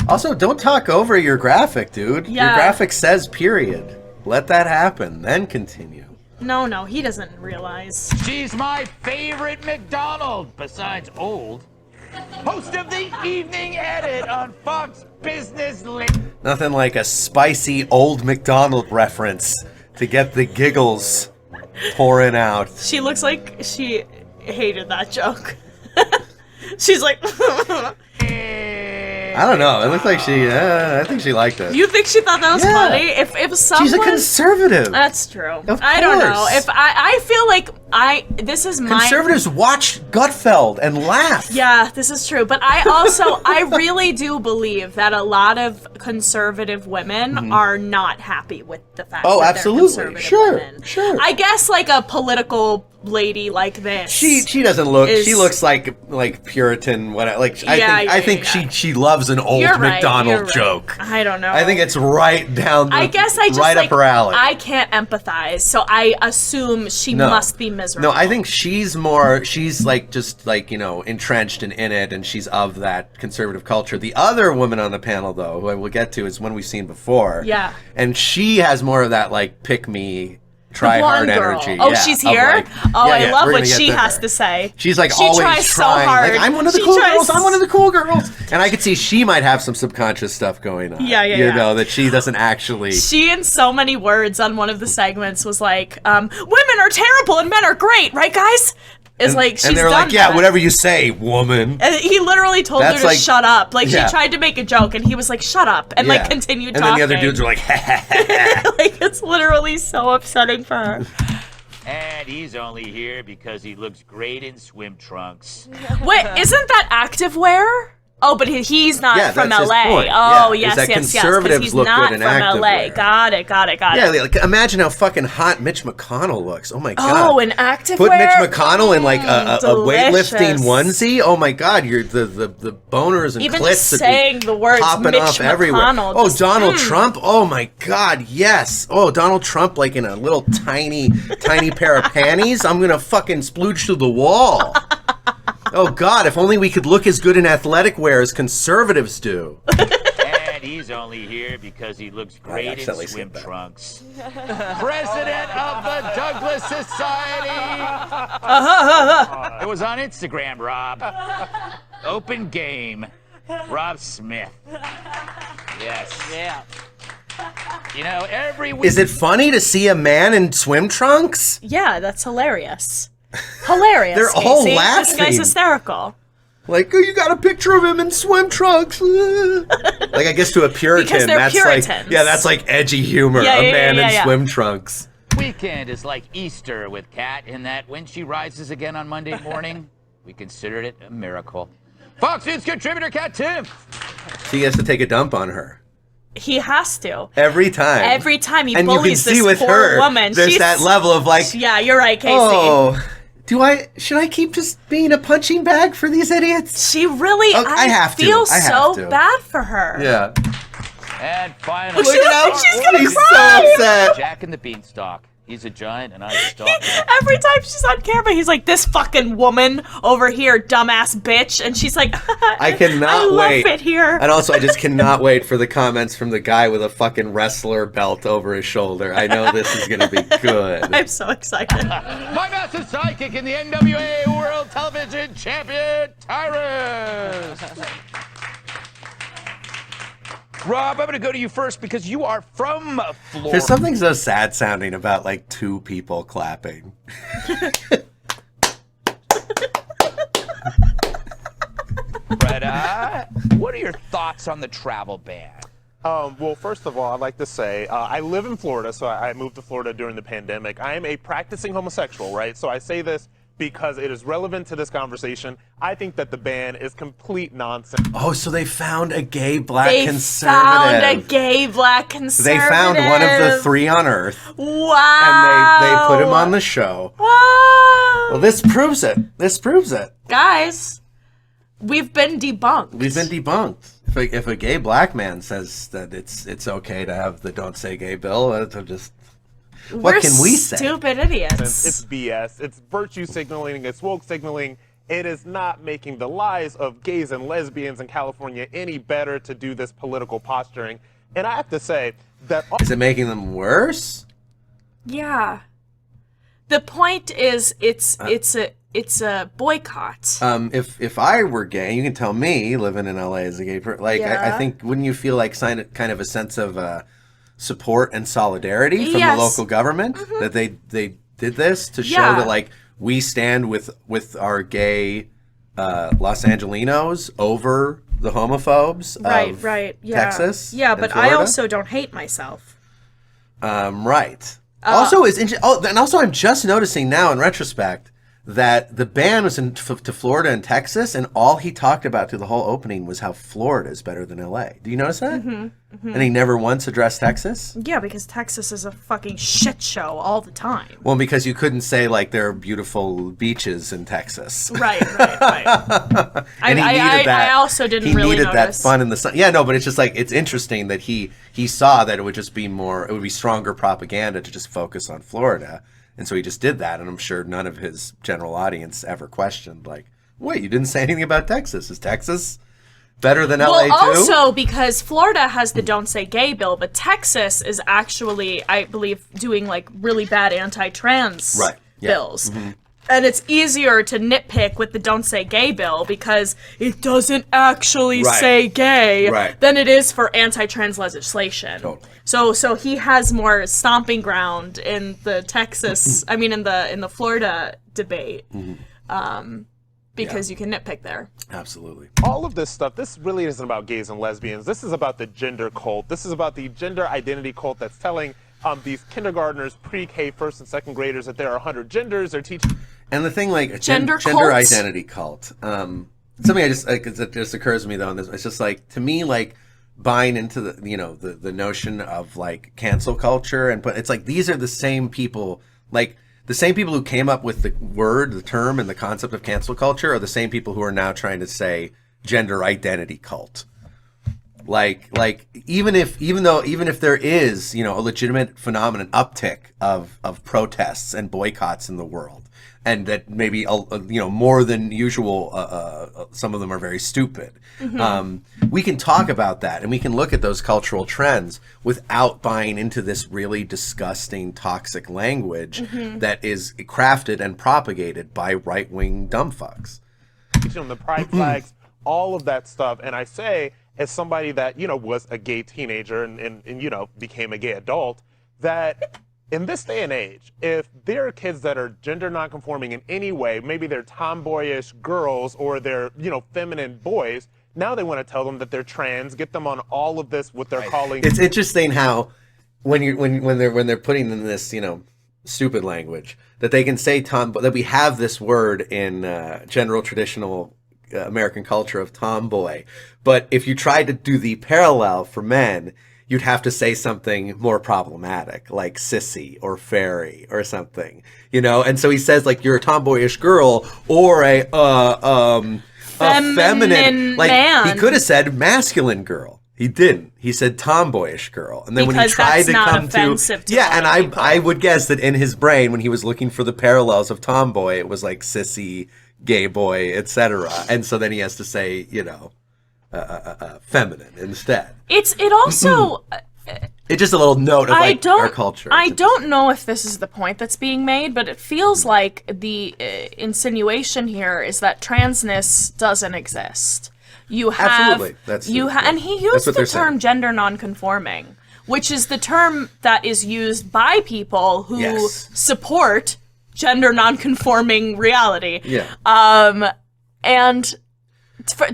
Also, don't talk over your graphic, dude. Yeah. Your graphic says period. Let that happen, then continue. No, he doesn't realize. She's my favorite McDonald, besides old. host of the Evening Edit on Fox Business Link. Nothing like a spicy old McDonald reference to get the giggles pouring out. She looks like she hated that joke. She's like, I don't know. It looks like I think she liked it. you think she thought that was Yeah. funny? If someone, She's a conservative. that's true. Of I don't know. course. If I feel like this is my Conservatives watch Gutfeld and laugh. Yeah, this is true. But I really do believe that a lot of conservative women are not happy with the fact Oh, that absolutely. they're conservative Sure, women. sure. I guess like a political lady like this. She doesn't look. Is- She looks like Puritan. What? Like Yeah, I think yeah. she loves an old You're right, McDonald you're right. joke. I don't know. I think it's right down. I guess I just right like, up her alley. I can't empathize, so I assume she No. must be miserable. No, I think she's like just like, you know, entrenched and in it, and she's of that conservative culture. The other woman on the panel, though, who I will get to, is one we've seen before. Yeah. And she has more of that like pick me, try blonde hard girl. energy. Oh, yeah, she's of, here? like- Oh, yeah, I yeah, love we're what gonna get she to has her. to say. She's like She always tries so trying. hard. Like, I'm one of the She cool tries- girls. I'm one of the cool girls. And I could see she might have some subconscious stuff going on. Yeah, yeah, You yeah. know, that she doesn't actually. She, in so many words on one of the segments, was like, women are terrible and men are great, right, guys? It's like, she's and they were done like, yeah, that. whatever you say, woman. And he literally told That's her to like- shut up. Like, yeah. she tried to make a joke, and he was like, shut up, and like Yeah. continued and talking. then the other dudes were like, ha ha ha. Like, it's literally so upsetting for her. And he's only here because he looks great in swim trunks. Wait, isn't that activewear? Oh, but he's not Yeah, from that's his LA. point. Oh, Yeah, is yes, that yes, yes. Because conservatives he's look not good in from LA. activewear. Got it. Yeah, like, imagine how fucking hot Mitch McConnell looks. Oh my god. Oh, in activewear. Put Mitch McConnell in like a delicious. weightlifting onesie. Oh my god, you're the boners and Even clits just would be saying the words popping Mitch off everywhere. McConnell. Oh, just- Donald Trump. Oh my god, yes. Oh, Donald Trump like in a little tiny pair of panties. I'm gonna fucking splooge through the wall. Oh god, if only we could look as good in athletic wear as conservatives do. And he's only here because he looks great in accidentally swim skipped that. trunks. President of the Douglas Society. It was on Instagram, Rob. Open game. Rob Smith. Yes. Yeah. You know, every week. Is it funny to see a man in swim trunks? Yeah, that's hilarious. Hilarious. They're all Casey. This laughing. guy's hysterical. Like, oh, you got a picture of him in swim trunks. Like, I guess to a Puritan, Because they're that's Puritans. like, yeah, that's like edgy humor. Yeah, a yeah, man yeah, in yeah. swim trunks. Weekend is like Easter with Kat in that when she rises again on Monday morning, we considered it a miracle. Fox News contributor Kat Tim. He has to take a dump on her He has to. every time. Every time he and you can bullies see this with poor her, woman. there's She's- that level of like, Yeah, you're right, Casey. oh, should I keep just being a punching bag for these idiots? She really, Oh, I have to. feel I have so to. bad for her. Yeah. And finally, Look at how she's gonna He's cry. so upset. Jack and the Beanstalk. He's a giant and I'm a stalker. Every time she's on camera, he's like, this fucking woman over here, dumbass bitch. And she's like, I cannot I love wait. it here. And also, I just cannot wait for the comments from the guy with a fucking wrestler belt over his shoulder. I know this is going to be good. I'm so excited. My master sidekick in the NWA World Television Champion, Tyrus. Rob, I'm going to go to you first because you are from Florida. There's something so sad sounding about like two people clapping. Greta, what are your thoughts on the travel ban? Well, first of all, I'd like to say I live in Florida, so I moved to Florida during the pandemic. I am a practicing homosexual, right? So I say this because it is relevant to this conversation. I think that the ban is complete nonsense. Oh, so they found a gay black They conservative. found a gay black conservative. They found one of the three on Earth, Wow. and they put him on the show. Wow. Well, this proves it. This proves it. Guys, we've been debunked. We've been debunked. If a gay black man says that it's okay to have the "Don't Say Gay" bill, it'll just what We're can we say? Stupid idiots. It's BS. It's virtue signaling. It's woke signaling. It is not making the lives of gays and lesbians in California any better to do this political posturing. And I have to say that Is it making them worse? Yeah. The point is, it's a boycott. If I were gay, you can tell me living in LA as a gay person, like I Yeah. think wouldn't you feel like kind of a sense of support and solidarity from Yes. the local government that they did this to show Yeah. that like we stand with our gay Los Angelinos over the homophobes of Right. Yeah. Texas? Yeah, and but I Florida? also don't hate myself. Right. Also, and also I'm just noticing now in retrospect that the ban was to Florida and Texas, and all he talked about through the whole opening was how Florida is better than LA. Do you notice that? And he never once addressed Texas? Yeah, because Texas is a fucking shit show all the time. Well, because you couldn't say like there are beautiful beaches in Texas. Right. And he needed that. I also didn't he really needed that notice. fun in the sun. Yeah, no, but it's just like it's interesting that he saw that it would just be more, it would be stronger propaganda to just focus on Florida, and so he just did that. And I'm sure none of his general audience ever questioned, like, wait, you didn't say anything about Texas? Is Texas better than LA Well, too? also because Florida has the Don't Say Gay bill, but Texas is actually, I believe, doing like really bad anti-trans Right. Yeah. bills. And it's easier to nitpick with the Don't Say Gay bill because it doesn't actually Right. say gay Right. than it is for anti-trans legislation. Totally. So he has more stomping ground in the Texas, I mean in the Florida debate. Because you can nitpick there. Absolutely. All of this stuff, this really isn't about gays and lesbians. This is about the gender cult. This is about the gender identity cult that's telling these kindergartners, pre-K, first and second graders that there are 100 genders. They're teaching. And the thing, like Gender gender cults? identity cult. Something I just like, it just occurs to me though, and it's just like, to me, like buying into the notion of like cancel culture, and it's like these are the same people, like the same people who came up with the term, and the concept of cancel culture are the same people who are now trying to say gender identity cult. Like even if there is, a legitimate phenomenon uptick of protests and boycotts in the world, and that maybe more than usual, some of them are very stupid. We can talk about that, and we can look at those cultural trends without buying into this really disgusting, toxic language that is crafted and propagated by right-wing dumbfucks. Them the pride flags, all of that stuff. And I say, as somebody that, was a gay teenager and became a gay adult, that in this day and age, if there are kids that are gender nonconforming in any way, maybe they're tomboyish girls or they're, feminine boys, now they want to tell them that they're trans, get them on all of this, what they're calling. It's interesting how when they're putting in this, stupid language, that they can say that we have this word in general traditional American culture of tomboy, but if you tried to do the parallel for men, you'd have to say something more problematic, like sissy or fairy or something, and so he says like you're a tomboyish girl or a feminine like man. he could have said masculine girl. He didn't. He said tomboyish girl. And then when he Because tried that's to not come offensive to yeah, and other people. I would guess that in his brain when he was looking for the parallels of tomboy, it was like sissy, gay boy, etc. And so then he has to say, feminine instead. It also It's just a little note of like our culture. I don't know if this is the point that's being made, but it feels like the insinuation here is that transness doesn't exist. You have Absolutely. That's and he That's used what the they're term saying. gender nonconforming, which is the term that is used by people who Yes. support gender nonconforming reality. Yeah. And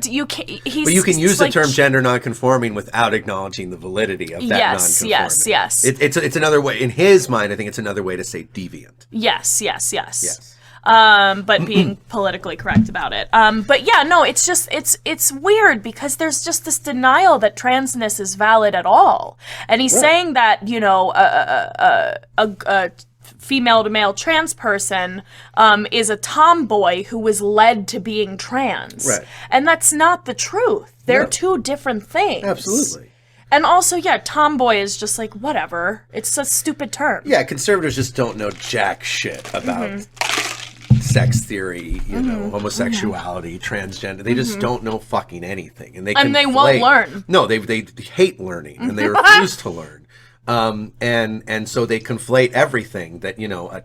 you can But you can use the term gender nonconforming without acknowledging the validity of that Yes, nonconformity. yes. It's another way. In his mind, I think it's another way to say deviant. Yes. Yes. But being politically correct about it. But yeah, no, it's just, it's weird because there's just this denial that transness is valid at all. And he's saying that, a female to male trans person is a tomboy who was led to being trans. Right. And that's not the truth. They're No. two different things. Absolutely. And also, yeah, tomboy is just like, whatever. It's a stupid term. Yeah, conservatives just don't know jack shit about sex theory, homosexuality, transgender. They just don't know fucking anything, and they And they won't learn. No, they hate learning, and they refuse to learn. And so they conflate everything that, you know,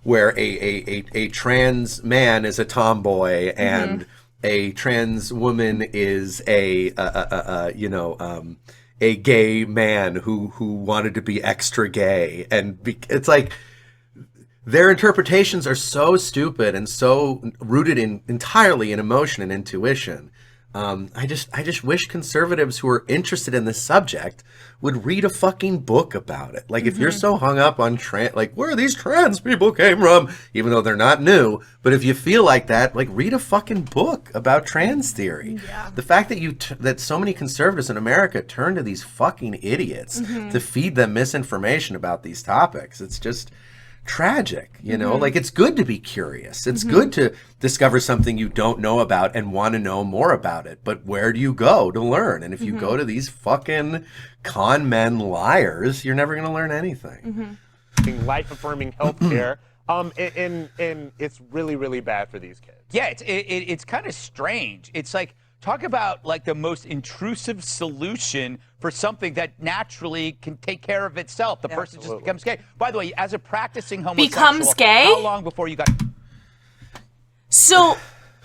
where a trans man is a tomboy and a trans woman is a gay man who wanted to be extra gay. And it's like, their interpretations are so stupid and so rooted entirely in emotion and intuition. I just wish conservatives who are interested in this subject would read a fucking book about it. Like, if you're so hung up on where these trans people came from, even though they're not new, but if you feel like that, like, read a fucking book about trans theory. Yeah. The fact that that so many conservatives in America turn to these fucking idiots to feed them misinformation about these topics, it's just tragic, you know? Like, it's good to be curious. It's good to discover something you don't know about and want to know more about it. But where do you go to learn? And if you go to these fucking con men liars, you're never going to learn anything. Life-affirming healthcare, and it's really, really bad for these kids. Yeah, it's kind of strange. It's like, talk about like the most intrusive solution for something that naturally can take care of itself. The person just becomes gay. By the way, as a practicing homosexual, becomes gay? How long before you got? So,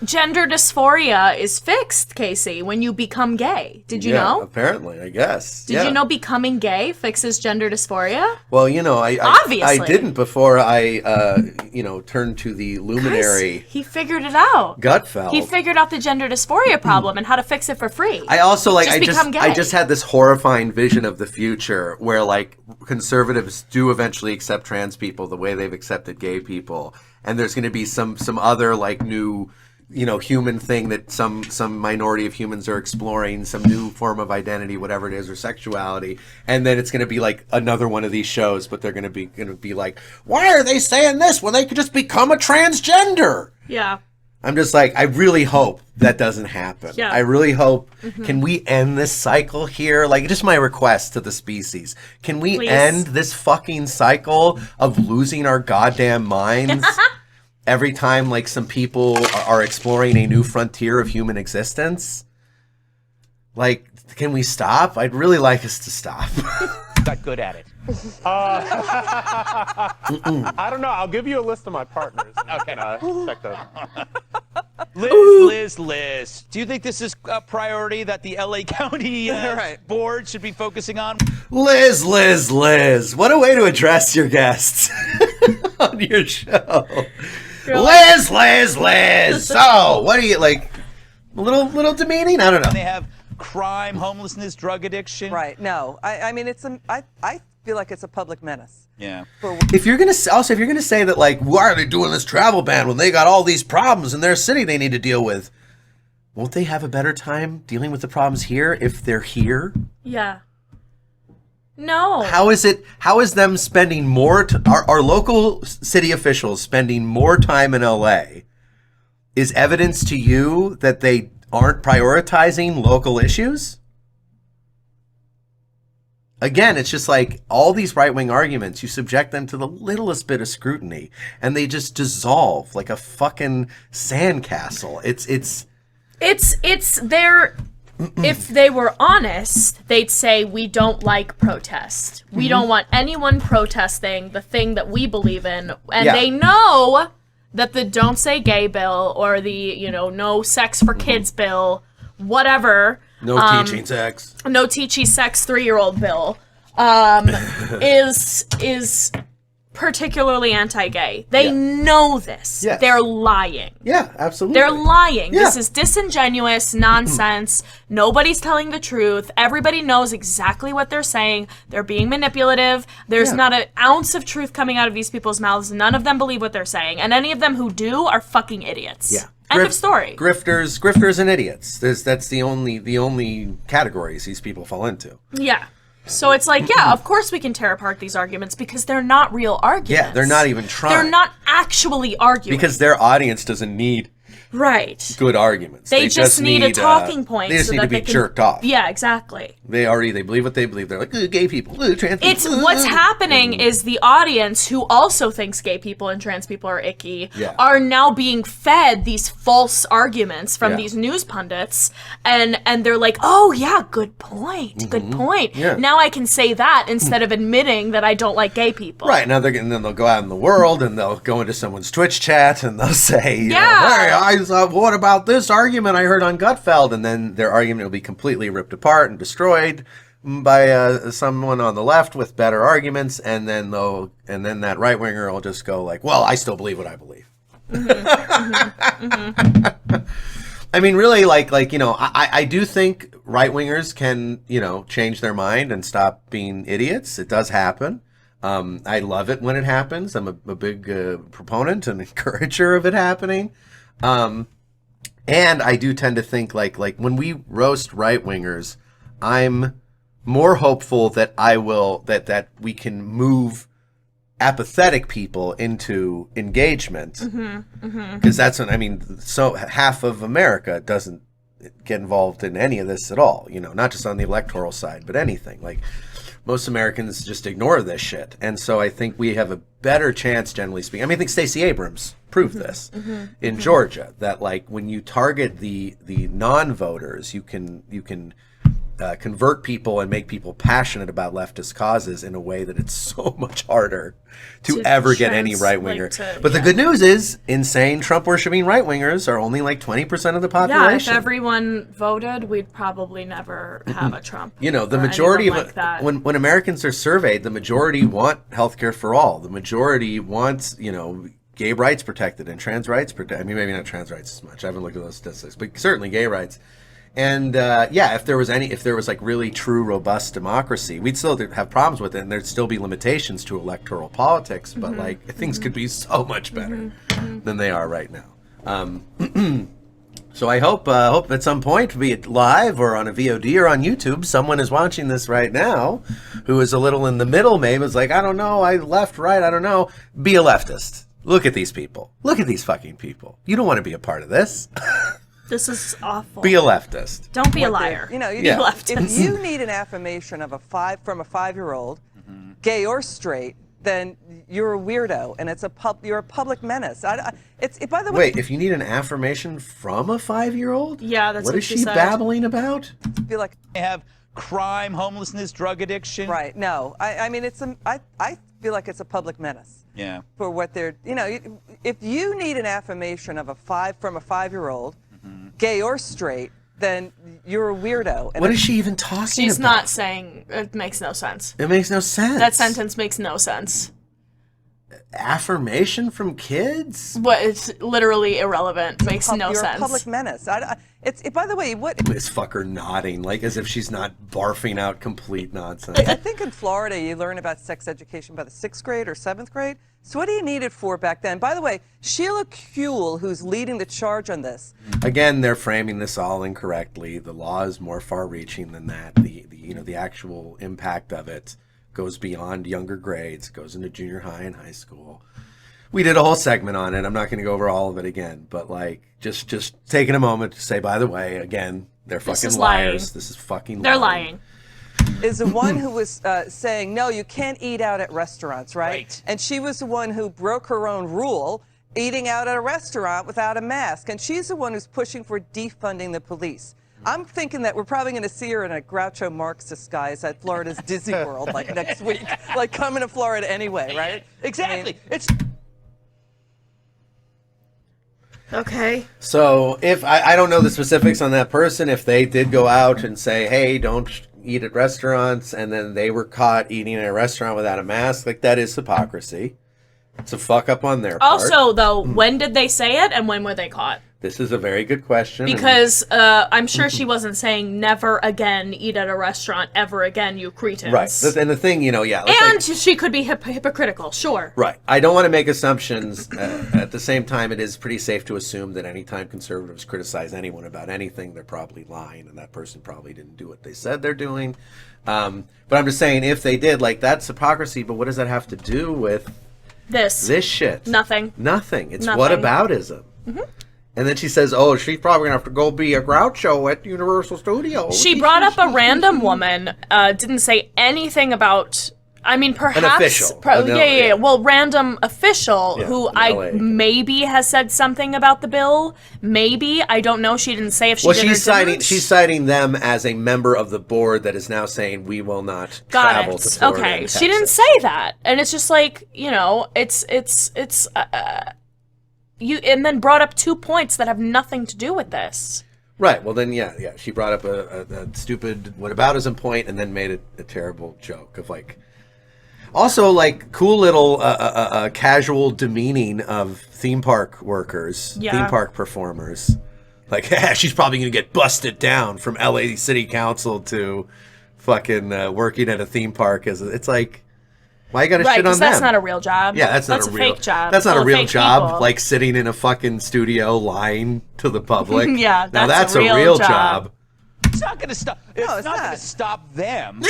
gender dysphoria is fixed, Casey, when you become gay. Did you know? Apparently, I guess. Did you know becoming gay fixes gender dysphoria? Well, you know, I Obviously. didn't before I turned to the luminary. He figured it out. Gutfeld. He figured out the gender dysphoria problem and how to fix it for free. I also like become gay. I just had this horrifying vision of the future where like conservatives do eventually accept trans people the way they've accepted gay people, and there's going to be some other like new, you know, human thing that some minority of humans are exploring, some new form of identity, whatever it is, or sexuality, and then it's going to be like another one of these shows, but they're going to be like, why are they saying this when they could just become a transgender? Yeah. I'm just like, I really hope that doesn't happen. Yeah. I really hope, can we end this cycle here? Like, just my request to the species. Can we Please. end this fucking cycle of losing our goddamn minds every time, like, some people are exploring a new frontier of human existence? Like, can we stop? I'd really like us to stop. Got good at it. I don't know. I'll give you a list of my partners. Okay. Check those. Liz, do you think this is a priority that the LA County board should be focusing on? Liz, what a way to address your guests on your show. Liz. So, what do you, like, a little demeaning? I don't know. They have crime, homelessness, drug addiction. Right. No. I mean, I feel like it's a public menace. Yeah. If you're gonna say that, like, why are they doing this travel ban when they got all these problems in their city they need to deal with? Won't they have a better time dealing with the problems here if they're here? Yeah. No. How is them spending more our local city officials spending more time in LA is evidence to you that they aren't prioritizing local issues? Again, it's just like all these right-wing arguments, you subject them to the littlest bit of scrutiny and they just dissolve like a fucking sandcastle. It's their If they were honest, they'd say we don't like protest. We don't want anyone protesting the thing that we believe in. And they know that the Don't Say Gay bill or the, no sex for kids bill, whatever. No teaching sex. No teaching sex 3-year-old bill is particularly anti-gay. They know this. Yes. They're lying. Yeah, absolutely. They're lying. Yeah. This is disingenuous nonsense. Nobody's telling the truth. Everybody knows exactly what they're saying. They're being manipulative. There's not an ounce of truth coming out of these people's mouths. None of them believe what they're saying. And any of them who do are fucking idiots. Yeah. End of story. Grifters and idiots. That's the only categories these people fall into. Yeah. So it's like, yeah, of course we can tear apart these arguments because they're not real arguments. Yeah, they're not even trying. They're not actually arguing. Because their audience doesn't need Right. good arguments. They just need a talking point. They just so need that to be they can, jerked off. Yeah, exactly. They believe what they believe. They're like, gay people, trans people. It's what's happening is the audience, who also thinks gay people and trans people are icky, are now being fed these false arguments from these news pundits, and they're like, oh yeah, good point, good point. Yeah. Now I can say that instead of admitting that I don't like gay people. Right, now then they'll go out in the world and they'll go into someone's Twitch chat and they'll say, you know, hey, what about this argument I heard on Gutfeld? And then their argument will be completely ripped apart and destroyed by someone on the left with better arguments, and then that right winger will just go like, well, I still believe what I believe. I mean, really, like you know, I do think right wingers can, you know, change their mind and stop being idiots. It does happen. I love it when it happens. I'm a big proponent and encourager of it happening. And I do tend to think like when we roast right wingers, I'm more hopeful that that we can move apathetic people into engagement, because that's what I mean. So half of America doesn't get involved in any of this at all. You know, not just on the electoral side, but anything. Like most Americans just ignore this shit, and so I think we have a better chance, generally speaking. I mean, I think Stacey Abrams proved this in Georgia, that like when you target the non-voters, you can convert people and make people passionate about leftist causes in a way that it's so much harder to ever get any right winger. But the good news is, insane Trump worshipping right wingers are only like 20% of the population. Yeah, if everyone voted, we'd probably never have a Trump. You know, the majority of that. when Americans are surveyed, the majority want healthcare for all. The majority wants, you know, gay rights protected and trans rights protected. I mean, maybe not trans rights as much. I haven't looked at those statistics, but certainly gay rights. And if there was like really true robust democracy, we'd still have problems with it, and there'd still be limitations to electoral politics. But like things could be so much better than they are right now. So I hope at some point, be it live or on a VOD or on YouTube, someone is watching this right now who is a little in the middle. Maybe it's like, I don't know, I left, right, I don't know. Be a leftist. Look at these people. Look at these fucking people. You don't want to be a part of this. This is awful. Be a leftist. Don't be a liar. You know, be a leftist. If you need an affirmation of from a 5-year-old, gay or straight, then you're a weirdo, and you're a public menace. By the way, wait, if you need an affirmation from a 5-year-old, yeah, that's what is she said. babbling about? I feel like They have crime, homelessness, drug addiction. right. No, I mean I feel like it's a public menace. Yeah. For what they're, you know, if you need an affirmation of from a 5-year-old, gay or straight, then you're a weirdo. And what is she even talking about? She's not saying. It makes no sense. It makes no sense. That sentence makes no sense. Affirmation from kids? But it's literally irrelevant. Makes no you're sense. a public menace. By the way, what This fucker nodding like as if she's not barfing out complete nonsense. I think in Florida you learn about sex education by the 6th grade or 7th grade. So what do you need it for back then? By the way, Sheila Kuehl, who's leading the charge on this. Again, they're framing this all incorrectly. The law is more far-reaching than that. The actual impact of it goes beyond younger grades, goes into junior high and high school. We did a whole segment on it. I'm not going to go over all of it again, but like just taking a moment to say, by the way, again, they're fucking liars. This is fucking They're lying. Is the one who was saying, no, you can't eat out at restaurants, right? And she was the one who broke her own rule, eating out at a restaurant without a mask. And she's the one who's pushing for defunding the police. I'm thinking that we're probably going to see her in a Groucho Marx disguise at Florida's Disney World like next week. Like coming to Florida anyway, right? Exactly. It's Okay. So if I don't know the specifics on that person, if they did go out and say, hey, don't eat at restaurants, and then they were caught eating at a restaurant without a mask, like that is hypocrisy. It's a fuck up on their part. Also, though, when did they say it and when were they caught? This is a very good question. Because I'm sure she wasn't saying never again eat at a restaurant ever again, you cretins. Right. And the thing, you know, yeah. And she could be hypocritical, sure. Right. I don't want to make assumptions. At the same time, it is pretty safe to assume that anytime conservatives criticize anyone about anything, they're probably lying, and that person probably didn't do what they said they're doing. But I'm just saying, if they did, like, that's hypocrisy, but what does that have to do with this shit? Nothing. Nothing. It's Nothing. whataboutism. And then she says, "Oh, she's probably gonna have to go be a Groucho at Universal Studios." She brought up a random woman. Didn't say anything about. I mean, perhaps. An official. Yeah. Well, random official who an I LA. maybe has said something about the bill. Maybe, I don't know. She didn't say if she did or didn't. She's citing them as a member of the board that is now saying we will not travel to Florida. Okay, and she didn't Texas." say that, and it's just like, you know, it's you, and then brought up 2 points that have nothing to do with this. Right. Well, then, yeah. She brought up a stupid whataboutism point and then made it a terrible joke of like. Also, like, cool little casual demeaning of theme park workers, theme park performers. Like, she's probably going to get busted down from LA City Council to fucking working at a theme park. It's like, why you got to shit on them? That's not a real job. Yeah, that's a fake job. That's not a full of real fake job, people. like sitting in a fucking studio lying to the public. Yeah, now that's a a real real job. job. It's not going to stop. It's it's not not. going to stop them. Yeah,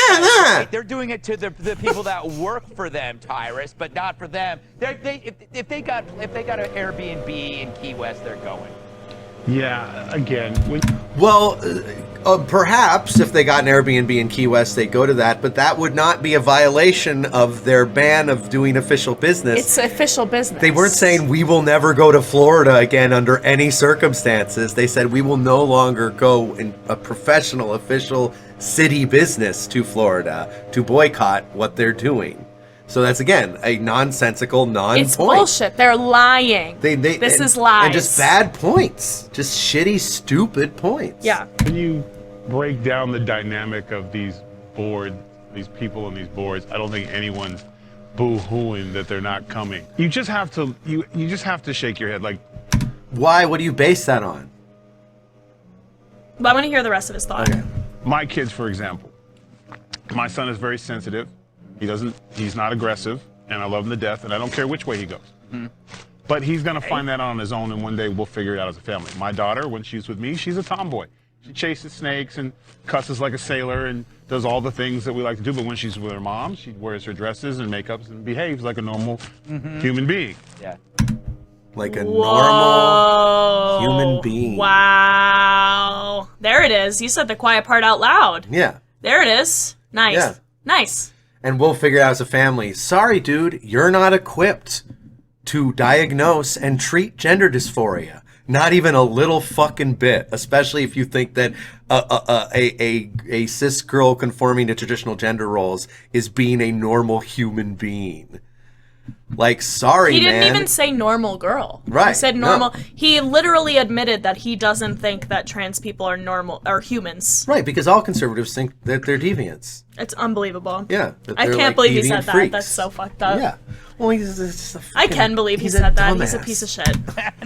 Right? They're doing it to the people that work for them, Tyrus, but not for them. If they got an Airbnb in Key West, they're going. Yeah, again, Well, perhaps if they got an Airbnb in Key West, they go to that, but that would not be a violation of their ban of doing official business. It's official business. They weren't saying we will never go to Florida again under any circumstances. They said we will no longer go in a professional, official city business to Florida to boycott what they're doing. So that's, again, a nonsensical non-point. It's bullshit. They're lying. This is lies. And just bad points. Just shitty, stupid points. Yeah. when you break down the dynamic of these boards, these people on these boards, I don't think anyone's boo-hooing that they're not coming. You just have to, you just have to shake your head like, Why? What do you base that on? But I want to hear the rest of his thought. Okay. my kids, for example. My son is very sensitive. He's not aggressive, and I love him to death, and I don't care which way he goes. But he's gonna find that out on his own, and one day we'll figure it out as a family. My daughter, when she's with me, she's a tomboy. She chases snakes and cusses like a sailor and does all the things that we like to do. But when she's with her mom, she wears her dresses and makeups and behaves like a normal human being. Yeah. Like a Whoa. normal human being. Wow. There it is. You said the quiet part out loud. Yeah. There it is. Nice. Yeah. Nice. And we'll figure it out as a family. Sorry, dude, you're not equipped to diagnose and treat gender dysphoria. Not even a little fucking bit. Especially if you think that a cis girl conforming to traditional gender roles is being a normal human being. Like, sorry, He didn't man. even say normal girl. Right, He said no. normal. He literally admitted that he doesn't think that trans people are normal or humans. Right, because all conservatives think that they're deviants. It's unbelievable. Yeah. that I they're, can't like, believe he deviant said that. freaks. That's so fucked up. Yeah. Well, he's just a I fucking- can believe he he's said that. He's a dumbass. piece of shit.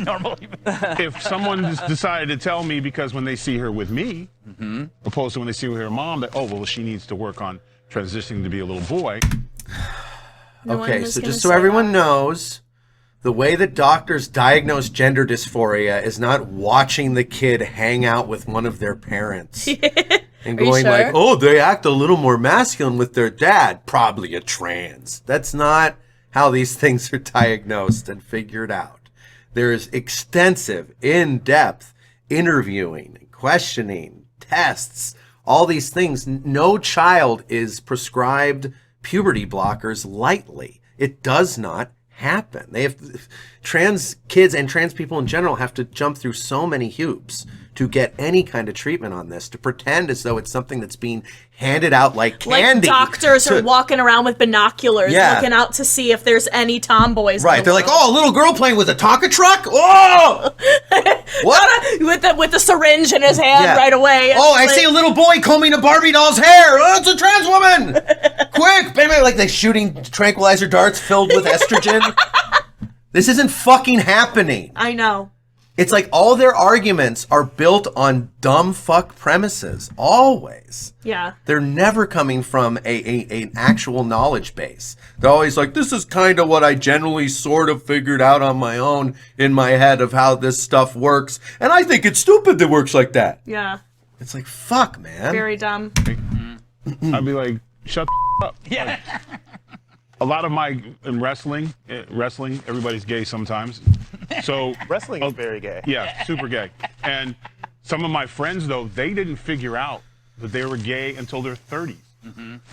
Normal. If someone just decided to tell me because when they see her with me, opposed to when they see her with her mom, that, oh, well, she needs to work on transitioning to be a little boy. No one Okay, was so gonna just so say everyone that. knows, the way that doctors diagnose gender dysphoria is not watching the kid hang out with one of their parents and Are you going sure? like, oh, they act a little more masculine with their dad, probably a trans. That's not how these things are diagnosed and figured out. There's extensive, in-depth interviewing, questioning, tests, all these things. No child is prescribed puberty blockers lightly. It does not happen. They have trans kids and trans people in general have to jump through so many hoops to get any kind of treatment on this, to pretend as though it's something that's being handed out like candy. Like doctors to- are walking around with binoculars, Yeah. looking out to see if there's any tomboys. in Right, the they're like, world. oh, a little girl playing with a Tonka truck? Oh! What? with the syringe in his hand Yeah. right away. Oh, I It's see a like- little boy combing a Barbie doll's hair. Oh, it's a trans woman. Quick. Bam, like they're shooting tranquilizer darts filled with estrogen. This isn't fucking happening. I know. It's like all their arguments are built on dumb fuck premises. Always. Yeah. They're never coming from an actual knowledge base. They're always like, this is kind of what I generally sort of figured out on my own in my head of how this stuff works. And I think it's stupid that it works like that. Yeah. It's like, fuck, man. Very dumb. I'd be like, shut the up. Yeah. A lot of my in wrestling, everybody's gay sometimes. So Wrestling is very gay. Yeah, super gay. And some of my friends, though, they didn't figure out that they were gay until their 30s,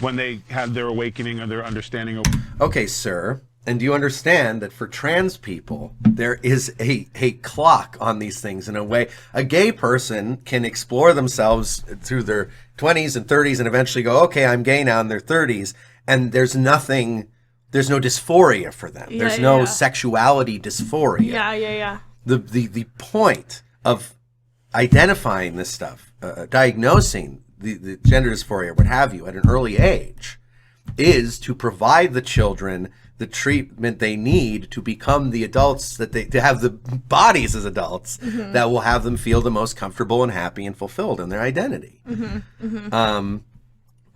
when they had their awakening or their understanding of. Okay, sir. And do you understand that for trans people, there is a clock on these things in a way? A gay person can explore themselves through their 20s and 30s and eventually go, okay, I'm gay now in their 30s. And there's no dysphoria for them. Yeah, There's no yeah. sexuality dysphoria. Yeah. The point of identifying this stuff, diagnosing the gender dysphoria, what have you, at an early age, is to provide the children the treatment they need to become the adults to have the bodies as adults that will have them feel the most comfortable and happy and fulfilled in their identity.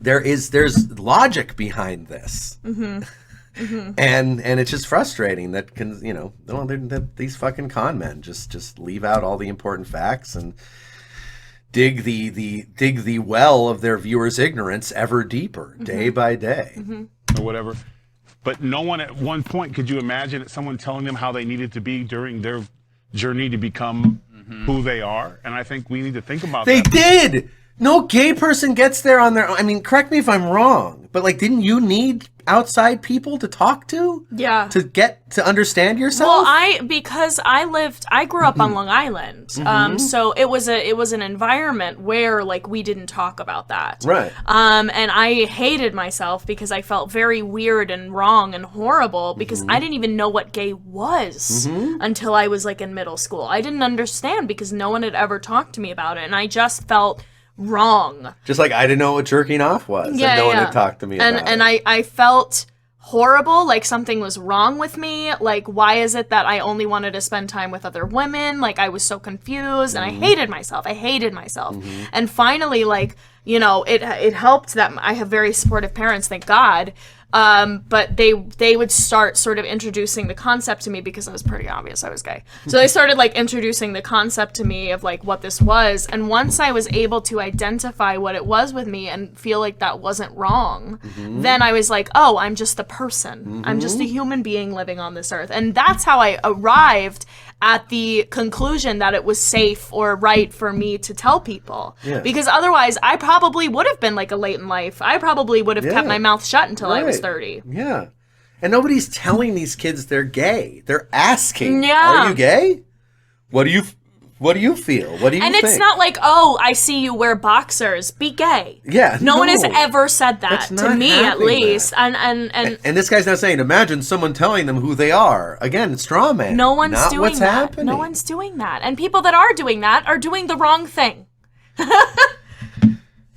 There's logic behind this. And it's just frustrating that that these fucking con men just leave out all the important facts and dig the well of their viewers' ignorance ever deeper, day by day. Or whatever. But no one at one point could you imagine someone telling them how they needed to be during their journey to become who they are? And I think we need to think about They that. did! No gay person gets there on their own. I mean, correct me if I'm wrong, but didn't you need outside people to talk to? Yeah. To get to understand yourself? Well, because I grew up on Long Island, so it was an environment where we didn't talk about that, Right. And I hated myself because I felt very weird and wrong and horrible because I didn't even know what gay was until I was in middle school. I didn't understand because no one had ever talked to me about it, and I just felt wrong. Just like I didn't know what jerking off was, and no one had talked to me about it. And I felt horrible, like something was wrong with me. Why is it that I only wanted to spend time with other women? I was so confused, and I hated myself. And finally, it helped that I have very supportive parents, thank God. But they would start sort of introducing the concept to me because it was pretty obvious I was gay. So they started introducing the concept to me of what this was. And once I was able to identify what it was with me and feel like that wasn't wrong, then I was oh, I'm just a person. I'm just a human being living on this earth. And that's how I arrived at the conclusion that it was safe or right for me to tell people. Yeah. Because otherwise, I probably would have been a late in life. I probably would have kept my mouth shut until I was 30. Yeah. And nobody's telling these kids they're gay. They're asking, Yeah. are you gay? What do you feel? What do you think? And it's not oh, I see you wear boxers. Be gay. Yeah, No one has no. ever said that, That's to not me at happening, least. man. And this guy's not saying, imagine someone telling them who they are. Again, straw man. no one's not doing what's that. happening. No one's doing that. And people that are doing that are doing the wrong thing.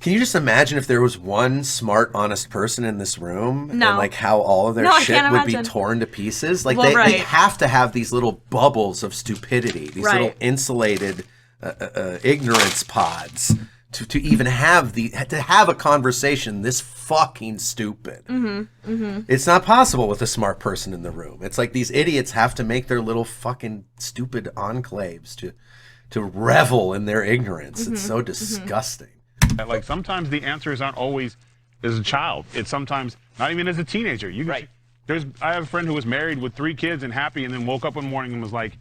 Can you just imagine if there was one smart, honest person in this room? No. And how all of their No, I shit can't would be imagine. torn to pieces? They right. have to have these little bubbles of stupidity, these little Right. insulated ignorance pods to even have a conversation this fucking stupid. It's not possible with a smart person in the room. It's these idiots have to make their little fucking stupid enclaves to revel in their ignorance. It's so disgusting. Sometimes the answers aren't always as a child. It's sometimes not even as a teenager. I have a friend who was married with 3 kids and happy, and then woke up one morning and was like,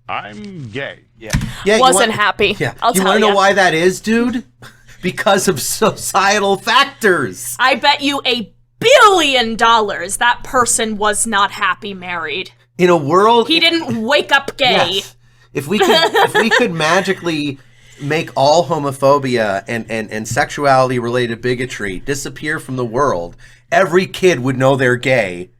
I'm gay. Yeah, Wasn't happy. Yeah, I'll you tell want to know ya. why that is, dude? Because of societal factors. I bet you $1 billion that person was not happy married. In a world, He didn't wake up gay. Yes. If we could magically make all homophobia and sexuality related bigotry disappear from the world, every kid would know they're gay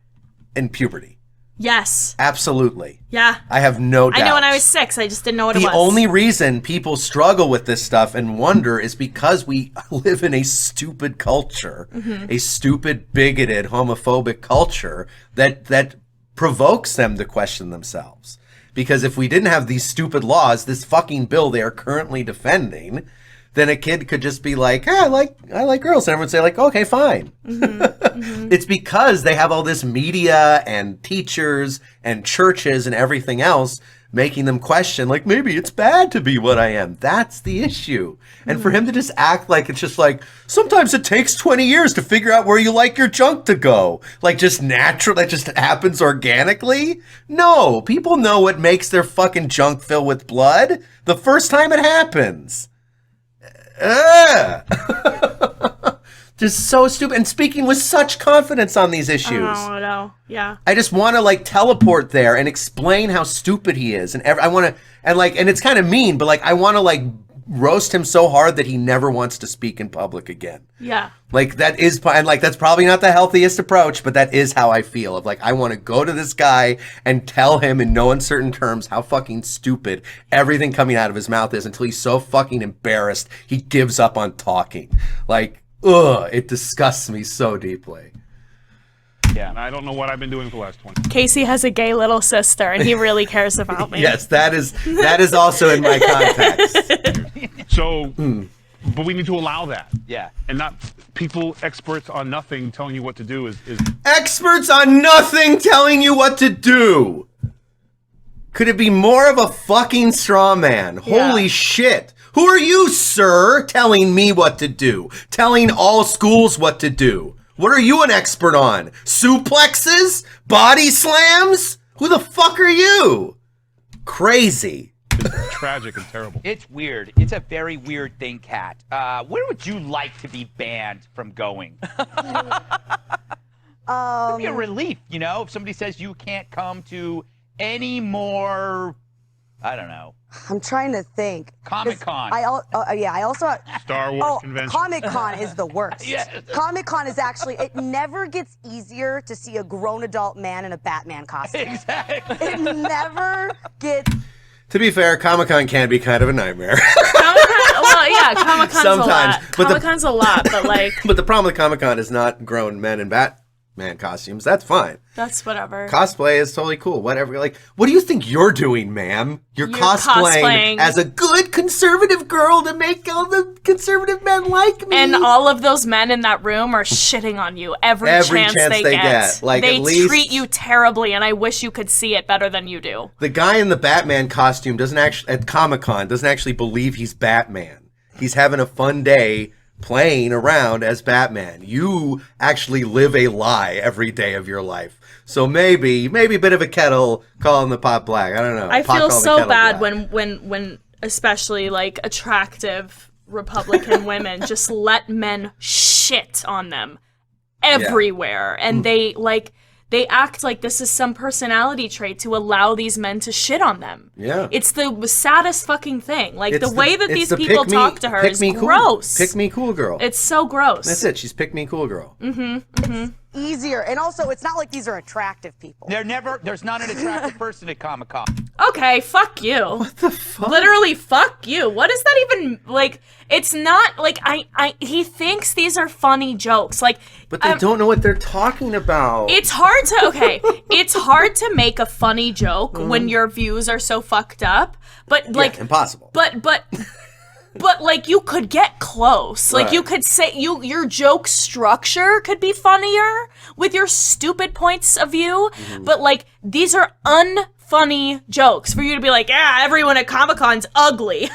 in puberty. Yes. Absolutely. Yeah. I have no doubt. I know when I was 6, I just didn't know what it The was. only reason people struggle with this stuff and wonder is because we live in a stupid culture, a stupid, bigoted, homophobic culture that provokes them to question themselves. Because if we didn't have these stupid laws, this fucking bill they are currently defending, then a kid could just be like, hey, I like girls. And everyone would say like, okay, fine. It's because they have all this media and teachers and churches and everything else making them question, like, maybe it's bad to be what I am. That's the issue. And for him to just act like it's just like, sometimes it takes 20 years to figure out where you like your junk to go. Like, just natural, that just happens organically? No, people know what makes their fucking junk fill with blood the first time it happens. Just so stupid. And speaking with such confidence on these issues. Oh, no. Yeah. I just want to like teleport there and explain how stupid he is, and I want to, and it's kind of mean, but like I want to like roast him so hard that he never wants to speak in public again. Yeah. Like that is, and like that's probably not the healthiest approach, but that is how I feel. Of like I want to go to this guy and tell him in no uncertain terms how fucking stupid everything coming out of his mouth is until he's so fucking embarrassed he gives up on talking. Like, ugh, it disgusts me so deeply. Yeah, and I don't know what I've been doing for the last 20. Casey has a gay little sister, and he really cares about me. Yes, that is also in my context. So, but we need to allow that. Yeah. And not people, experts on nothing telling you what to do is Experts on nothing telling you what to do. Could it be more of a fucking straw man? Yeah. Holy shit. Who are you, sir, telling me what to do? Telling all schools what to do? What are you an expert on? Suplexes? Body slams? Who the fuck are you? Crazy. it's tragic and terrible. It's weird. It's a very weird thing, Kat. Where would you like to be banned from going? It'd be a relief, you know, if somebody says you can't come to any more, I don't know. I'm trying to think. Comic-Con. I also Star Wars convention. Comic-Con is the worst. Yes. Comic-Con is actually, it never gets easier to see a grown adult man in a Batman costume. Exactly. It never gets. To be fair, Comic-Con can be kind of a nightmare. Well, yeah, Comic-Con's Sometimes, a lot. but Comic-Con's a lot, but like, But the problem with Comic-Con is not grown men in Batman costumes. That's fine. that's whatever. Cosplay is totally cool. Whatever. Like, what do you think you're doing, ma'am? You're cosplaying as a good conservative girl to make all the conservative men like me. And all of those men in that room are shitting on you every chance they get. Like, they at least treat you terribly, and I wish you could see it better than you do. the guy in the Batman costume doesn't actually, at Comic-Con, doesn't actually believe he's Batman. He's having a fun day playing around as Batman. You actually live a lie every day of your life. So maybe a bit of a kettle calling the pot black. I don't know. I Pot feel calling the so kettle bad black. when especially like attractive Republican women just let men shit on them everywhere, and they act like this is some personality trait to allow these men to shit on them. Yeah. It's the saddest fucking thing. Like, It's the way that it's these the people pick me- talk to her pick is me cool. gross. Pick me cool girl. It's so gross. That's it. She's pick me cool girl. Easier. And also, it's not like these are attractive people. There's not an attractive person at Comic-Con. Okay, fuck you. What the fuck? Literally, fuck you. What is that even, like, it's not, like, he thinks these are funny jokes. Like, But they don't know what they're talking about. it's hard to make a funny joke when your views are so fucked up, but, like, impossible. But like, you could get close. Like, Right. you could say your joke structure could be funnier with your stupid points of view. But like, these are unfunny jokes for you to be like, yeah, everyone at Comic-Con's ugly.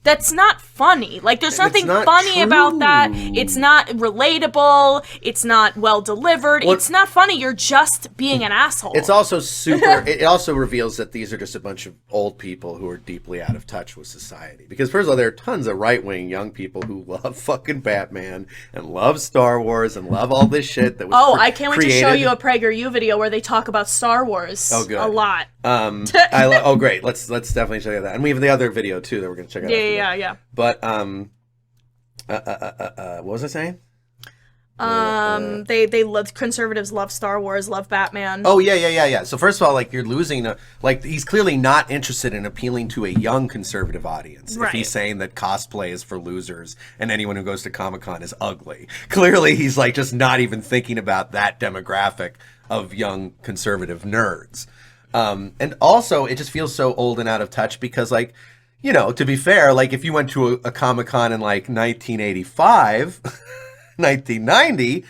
That's not funny. Like, there's nothing not funny about that. true. It's not relatable. It's not well delivered. Well, it's not funny. You're just being an asshole. It's also super. It also reveals that these are just a bunch of old people who are deeply out of touch with society. Because first of all, there are tons of right-wing young people who love fucking Batman and love Star Wars and love all this shit that was. I can't wait to show created. you a PragerU video where they talk about Star Wars Oh, good. a lot. Oh, great. Let's definitely check that. And we have the other video too that we're gonna check out. after that. Yeah. But what was I saying? They love, conservatives love Star Wars, love Batman. Oh yeah. So first of all, like, you're losing he's clearly not interested in appealing to a young conservative audience. If Right. he's saying that cosplay is for losers and anyone who goes to Comic-Con is ugly. Clearly he's like just not even thinking about that demographic of young conservative nerds. And also it just feels so old and out of touch because, like, you know, to be fair, like if you went to a Comic-Con in like 1985, 1990,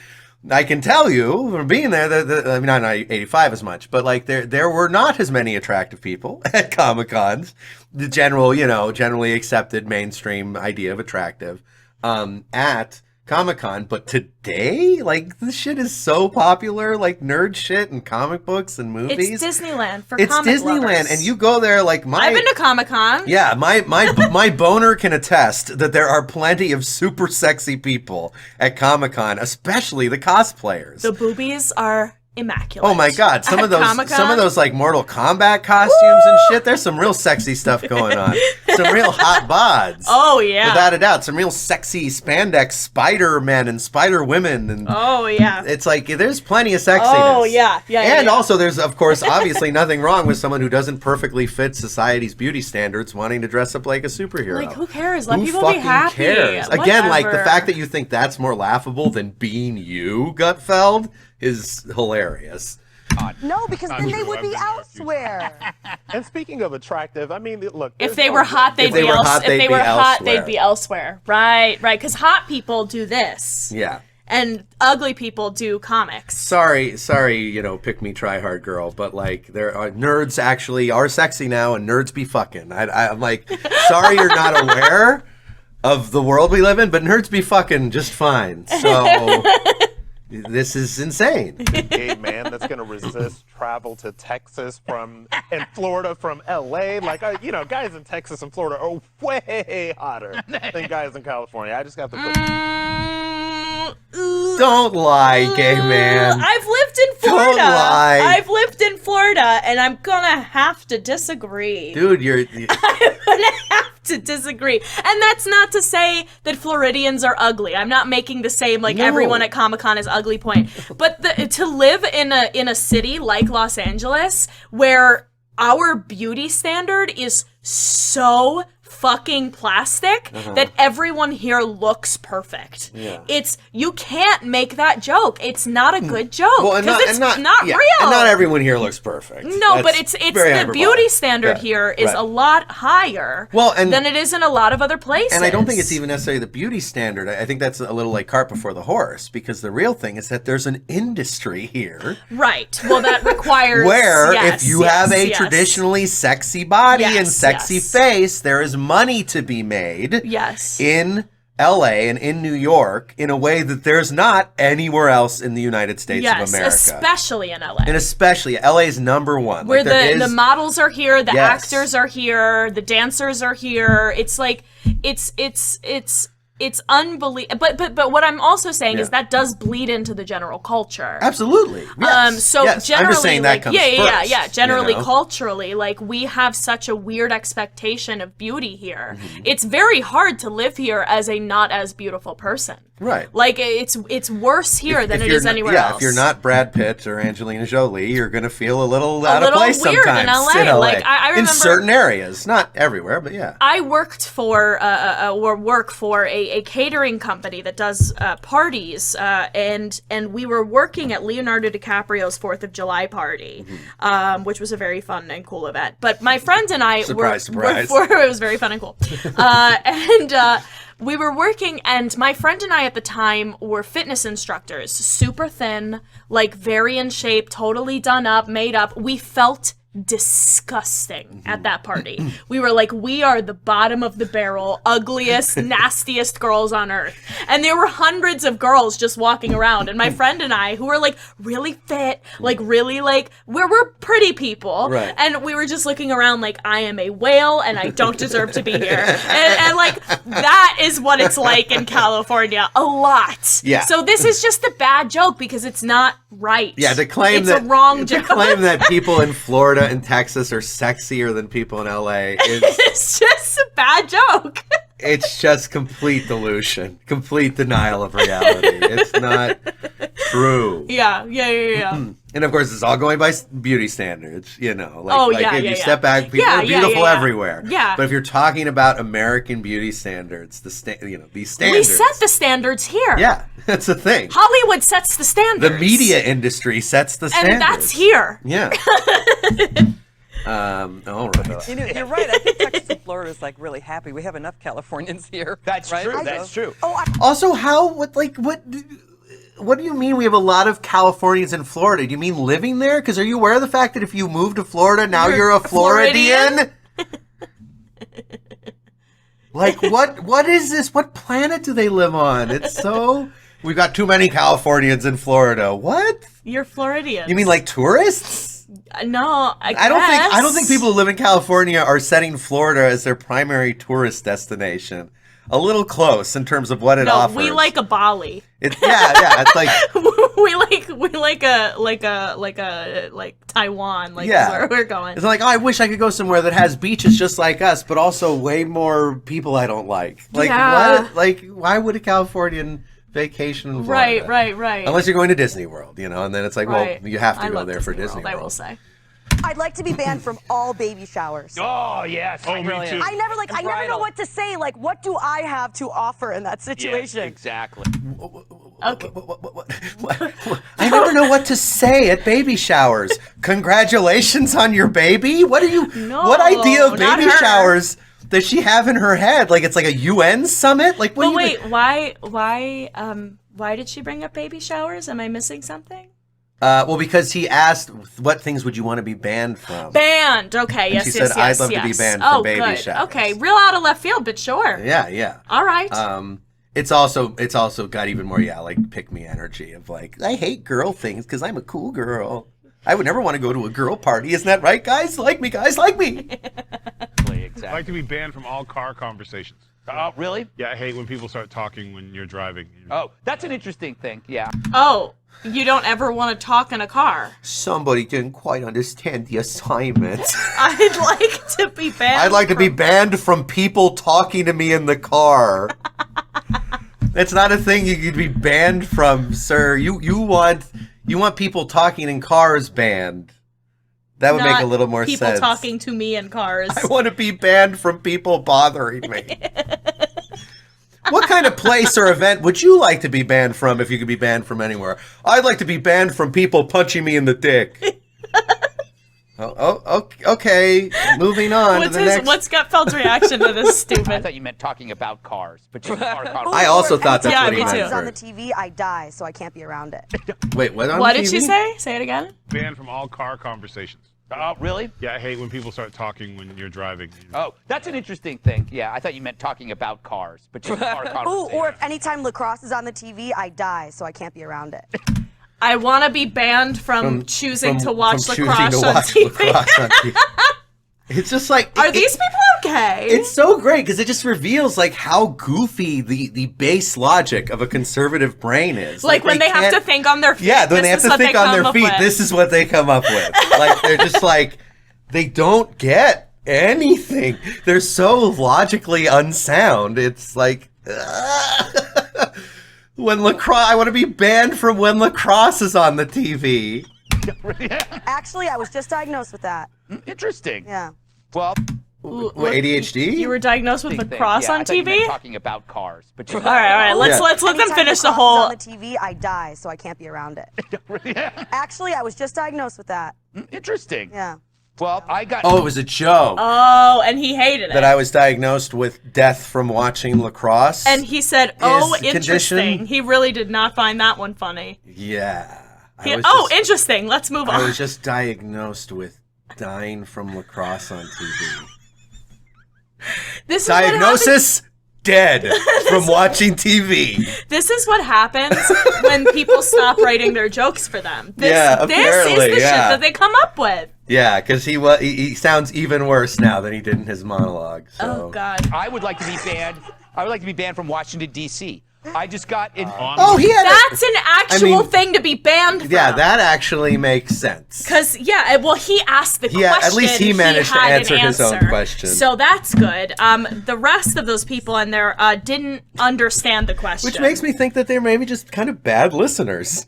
I can tell you from being there that I mean, not 85 as much, but like there were not as many attractive people at Comic-Cons. The general, you know, generally accepted mainstream idea of attractive at Comic-Con. But today, like, this shit is so popular, like nerd shit and comic books and movies. It's Disneyland for It's comic Disneyland, lovers. and you go there like I've been to Comic-Con. Yeah, my boner can attest that there are plenty of super sexy people at Comic-Con, especially the cosplayers. The boobies are immaculate. Oh my god, some At of those Comic-Con? like Mortal Kombat costumes and shit, there's some real sexy stuff going on. Some real hot bods. Oh yeah. Without a doubt, some real sexy spandex Spider-Men and Spider-Women and Oh yeah. it's like there's plenty of sexiness. Oh yeah. And also there's of course obviously nothing wrong with someone who doesn't perfectly fit society's beauty standards wanting to dress up like a superhero. Like who cares? Let Who people be fucking happy. cares? Again, like the Whatever. fact that you think that's more laughable than being you, Gutfeld, is hilarious. No, because then they would be I've been there a few elsewhere. And speaking of attractive, I mean, look. If there's they no were hot, they'd If they be were else. hot, If they'd they be were hot, elsewhere. they'd be elsewhere. Right, right. Because hot people do this, Yeah. and ugly people do comics. Sorry, you know, pick me, try hard girl, but like there are nerds actually are sexy now, and nerds be fucking. I'm like, sorry you're not aware of the world we live in, but nerds be fucking just fine. So this is insane. gay man that's gonna resist travel to Texas and Florida from LA. Like, you know, guys in Texas and Florida are way hotter than guys in California. I just got to put. Don't lie, gay man. I've lived in Florida. Don't lie. I've lived in Florida, and I'm gonna have to disagree. Dude, you're I'm gonna have to disagree. And that's not to say that Floridians are ugly. I'm not making the same like No. everyone at Comic-Con is ugly point. But to live in a city like Los Angeles where our beauty standard is so fucking plastic that everyone here looks perfect. Yeah. You can't make that joke. It's not a good joke well, and because not, it's and not yeah, real. and not everyone here looks perfect. No, That's but it's very the hyperbolic. beauty standard Yeah, here is right. a lot higher Well, and- than it is in a lot of other places. And I don't think it's even necessarily the beauty standard. I think that's a little like cart before the horse, because the real thing is that there's an industry here right. Well, that requires where yes, if you have a yes. traditionally sexy body and Yes, sexy yes. face, there is money to be made Yes. in LA and in New York in a way that there's not anywhere else in the United States yes, of America. especially in LA. And especially LA's number one. where Like, there the is- models are here, the Yes. actors are here, the dancers are here. It's like it's unbelievable. But what I'm also saying is Yeah. that does bleed into the general culture. Absolutely. Yes. So yes. generally, I'm just saying that like, comes yeah. first, Generally, you know? culturally, like we have such a weird expectation of beauty here. Mm-hmm. It's very hard to live here as a not as beautiful person. Right. Like it's worse here than If it you're is not- anywhere yeah, else. if you're not Brad Pitt or Angelina Jolie, you're going to feel a little out of little place weird in sometimes LA. Like, I in remember- certain areas, not everywhere, but yeah. I worked for work for a catering company that does parties, and we were working at Leonardo DiCaprio's 4th of July party, which was a very fun and cool event. But my friend and I Surprise, surprise. it was very fun and cool, and we were working, and my friend and I at the time were fitness instructors, super thin, like very in shape, totally done up, made up. We felt disgusting at that party. We were like, we are the bottom of the barrel, ugliest, nastiest girls on earth. And there were hundreds of girls just walking around. And my friend and I, who were like really fit, like really like, we're pretty people. Right. And we were just looking around like, I am a whale and I don't deserve to be here. And like, that is what it's like in California a lot. Yeah. So this is just a bad joke because it's not right. Yeah, to claim it's that a wrong joke. to claim that people in Florida and Texas are sexier than people in LA is It's just a bad joke. it's just complete delusion, complete denial of reality. It's not true. Yeah. And of course, it's all going by beauty standards, you know. Like, Oh, like yeah, if yeah, you yeah. step back, people Yeah, are yeah, beautiful yeah. everywhere. Yeah. But if you're talking about American beauty standards, these We standards. set the standards here. Yeah, that's the thing. Hollywood sets the standards. The media industry sets the standards. And that's here. Yeah. All right. You know, you're right. I think Texas and Florida is like really happy. We have enough Californians here. That's right? true. That's true. Also, what do you mean we have a lot of Californians in Florida? Do you mean living there? Because are you aware of the fact that if you move to Florida, now you're a Floridian? Like, what is this? What planet do they live on? It's so... We've got too many Californians in Florida. What? You're Floridian. You mean like tourists? No, I don't think people who live in California are setting Florida as their primary tourist destination. A little close in terms of what it offers. We like a Bali. It's like we like Taiwan. Like yeah. is where we're going. It's like, oh, I wish I could go somewhere that has beaches just like us, but also way more people I don't like. Like Yeah. what? Like why would a Californian vacation in Florida? Right. Unless you're going to Disney World, and then it's like, Right. well, you have to I go love there for Disney Disney World, World. I will say. I'd like to be banned from all baby showers. Oh, yes. Oh, me too. I never I never know what to say. Like, what do I have to offer in that Yes, situation? exactly. Okay. I never know what to say at baby showers. Congratulations on your baby? What idea of not baby her. showers does she have in her head? Like it's like a UN summit? Like what But do you wait, why did she bring up baby showers? Am I missing something? well, because he asked what things would you want to be banned from? Banned. Okay, yes, she yes, said, yes. I'd love to be yes. banned from Oh, baby good. showers. Okay, real out of left field, but sure. Yeah. All right. It's also got even more like pick me energy of like I hate girl things because I'm a cool girl. I would never want to go to a girl party. Isn't that right, guys? Like me, guys, like me. Exactly. I'd like to be banned from all car conversations. Oh, really? Yeah, I hate when people start talking when you're driving. Oh, that's an interesting thing. Yeah. Oh, you don't ever want to talk in a car. Somebody didn't quite understand the assignment. I'd like to be banned. I'd like to be banned from people talking to me in the car. That's not a thing you could be banned from, sir. You want people talking in cars banned. That would make a little more people sense. People talking to me in cars. I want to be banned from people bothering me. What kind of place or event would you like to be banned from if you could be banned from anywhere? I'd like to be banned from people punching me in the dick. Okay. Moving on to the next. What's Gutfeld's reaction to this I stupid? thought you meant talking about cars, but you car conversation. I also thought that's Yeah, what he me meant. too. It's on the first. TV, I die, so I can't be around it. Wait, what? On What the did she TV? say? Say it again. Banned from all car conversations. Oh, really? Yeah, I hate when people start talking when you're driving. Oh, that's an interesting thing. Yeah, I thought you meant talking about cars, but you car Ooh, conversation. or if anytime lacrosse is on the TV, I die, so I can't be around it. I want to be banned from choosing to watch from choosing lacrosse to on watch TV. lacrosse on TV. It's just like Are these people okay? It's so great because it just reveals like how goofy the base logic of a conservative brain is. like when they have can't- to think on their feet. Yeah, when this they have is to what think they on come their up feet, with. this is what they come up with. Like they're just like they don't get anything. They're so logically unsound. It's like when lacrosse. I want to be banned from when lacrosse is on the TV. Actually, I was just diagnosed with that. Interesting. Yeah. Well, Ooh, What, ADHD? You were diagnosed with thing. lacrosse Yeah, on I thought you meant TV? talking about cars, but you All right. Let's Yeah. let them Anytime finish the lacrosse whole. is on the TV, I die, so I can't be around it. Actually, I was just diagnosed with that. Interesting. Yeah. Well, I got. Oh, it was a joke Oh, and he hated it. that I was diagnosed with death from watching lacrosse. And he said, "Oh, Is the interesting." condition- He really did not find that one funny. Yeah. Interesting. Let's move I on. was just diagnosed with dying from lacrosse on TV. This is what happens- Diagnosis: dead from watching TV. This is what happens when people stop writing their jokes for them. This, Yeah, this is apparently, the shit yeah. that they come up with. Yeah, because he sounds even worse now than he did in his monologue. So. Oh God. I would like to be banned. I would like to be banned from Washington D.C. I just got in. Oh, he had. That's an actual mean, thing to be banned from. Yeah, that actually makes sense. Because, well, he asked the question. At least he managed to had an answer his own question. So that's good. The rest of those people in there didn't understand the question. Which makes me think that they're maybe just kind of bad listeners.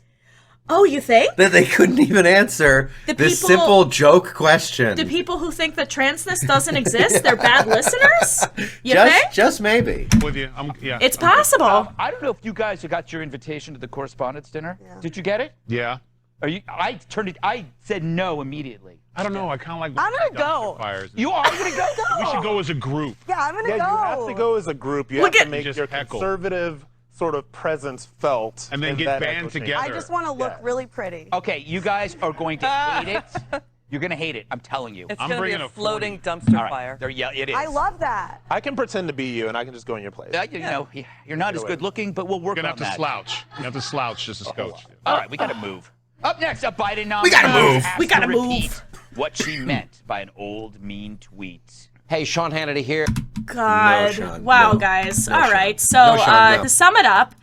Oh, you think? That they couldn't even answer this simple joke question. The people who think that transness doesn't exist, they're bad listeners? You think? Just maybe. With you, yeah. It's possible. I don't know if you guys got your invitation to the correspondence dinner. Yeah. Did you get it? Yeah. I said no immediately. I don't know. I kind of like. I'm gonna go. Fires. You are going to go? We should go as a group. Yeah, I'm gonna Yeah, go. you have to go as a group. You Look have at- to make Just your heckle. conservative sort of presence felt. And then in get that band echo chamber. together. I just want to look Yeah. really pretty. Okay, you guys are going to hate it. You're going to hate it. I'm telling you. It's I'm going to be bringing a a 40. floating dumpster All right. fire. There, yeah, it is. I love that. I can pretend to be you, and I can just go in your place. You know, you're not as good looking, but we'll work You're on gonna have that. to slouch. You have to slouch just a scotch. All right, we got to move. Up next, a Biden nominee. We gotta move. has We gotta to repeat move. what she meant by an old mean tweet. Hey, Sean Hannity here. God. No, Sean, wow, no. guys. No, All Sean. right. So, No, Sean, no. to sum it up,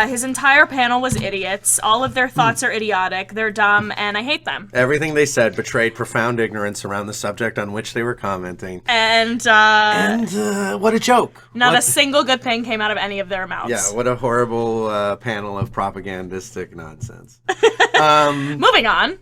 his entire panel was idiots. All of their thoughts are idiotic. They're dumb, and I hate them. Everything they said betrayed profound ignorance around the subject on which they were commenting. And What a joke. not a What- single good thing came out of any of their mouths. Yeah, what a horrible panel of propagandistic nonsense. Moving on.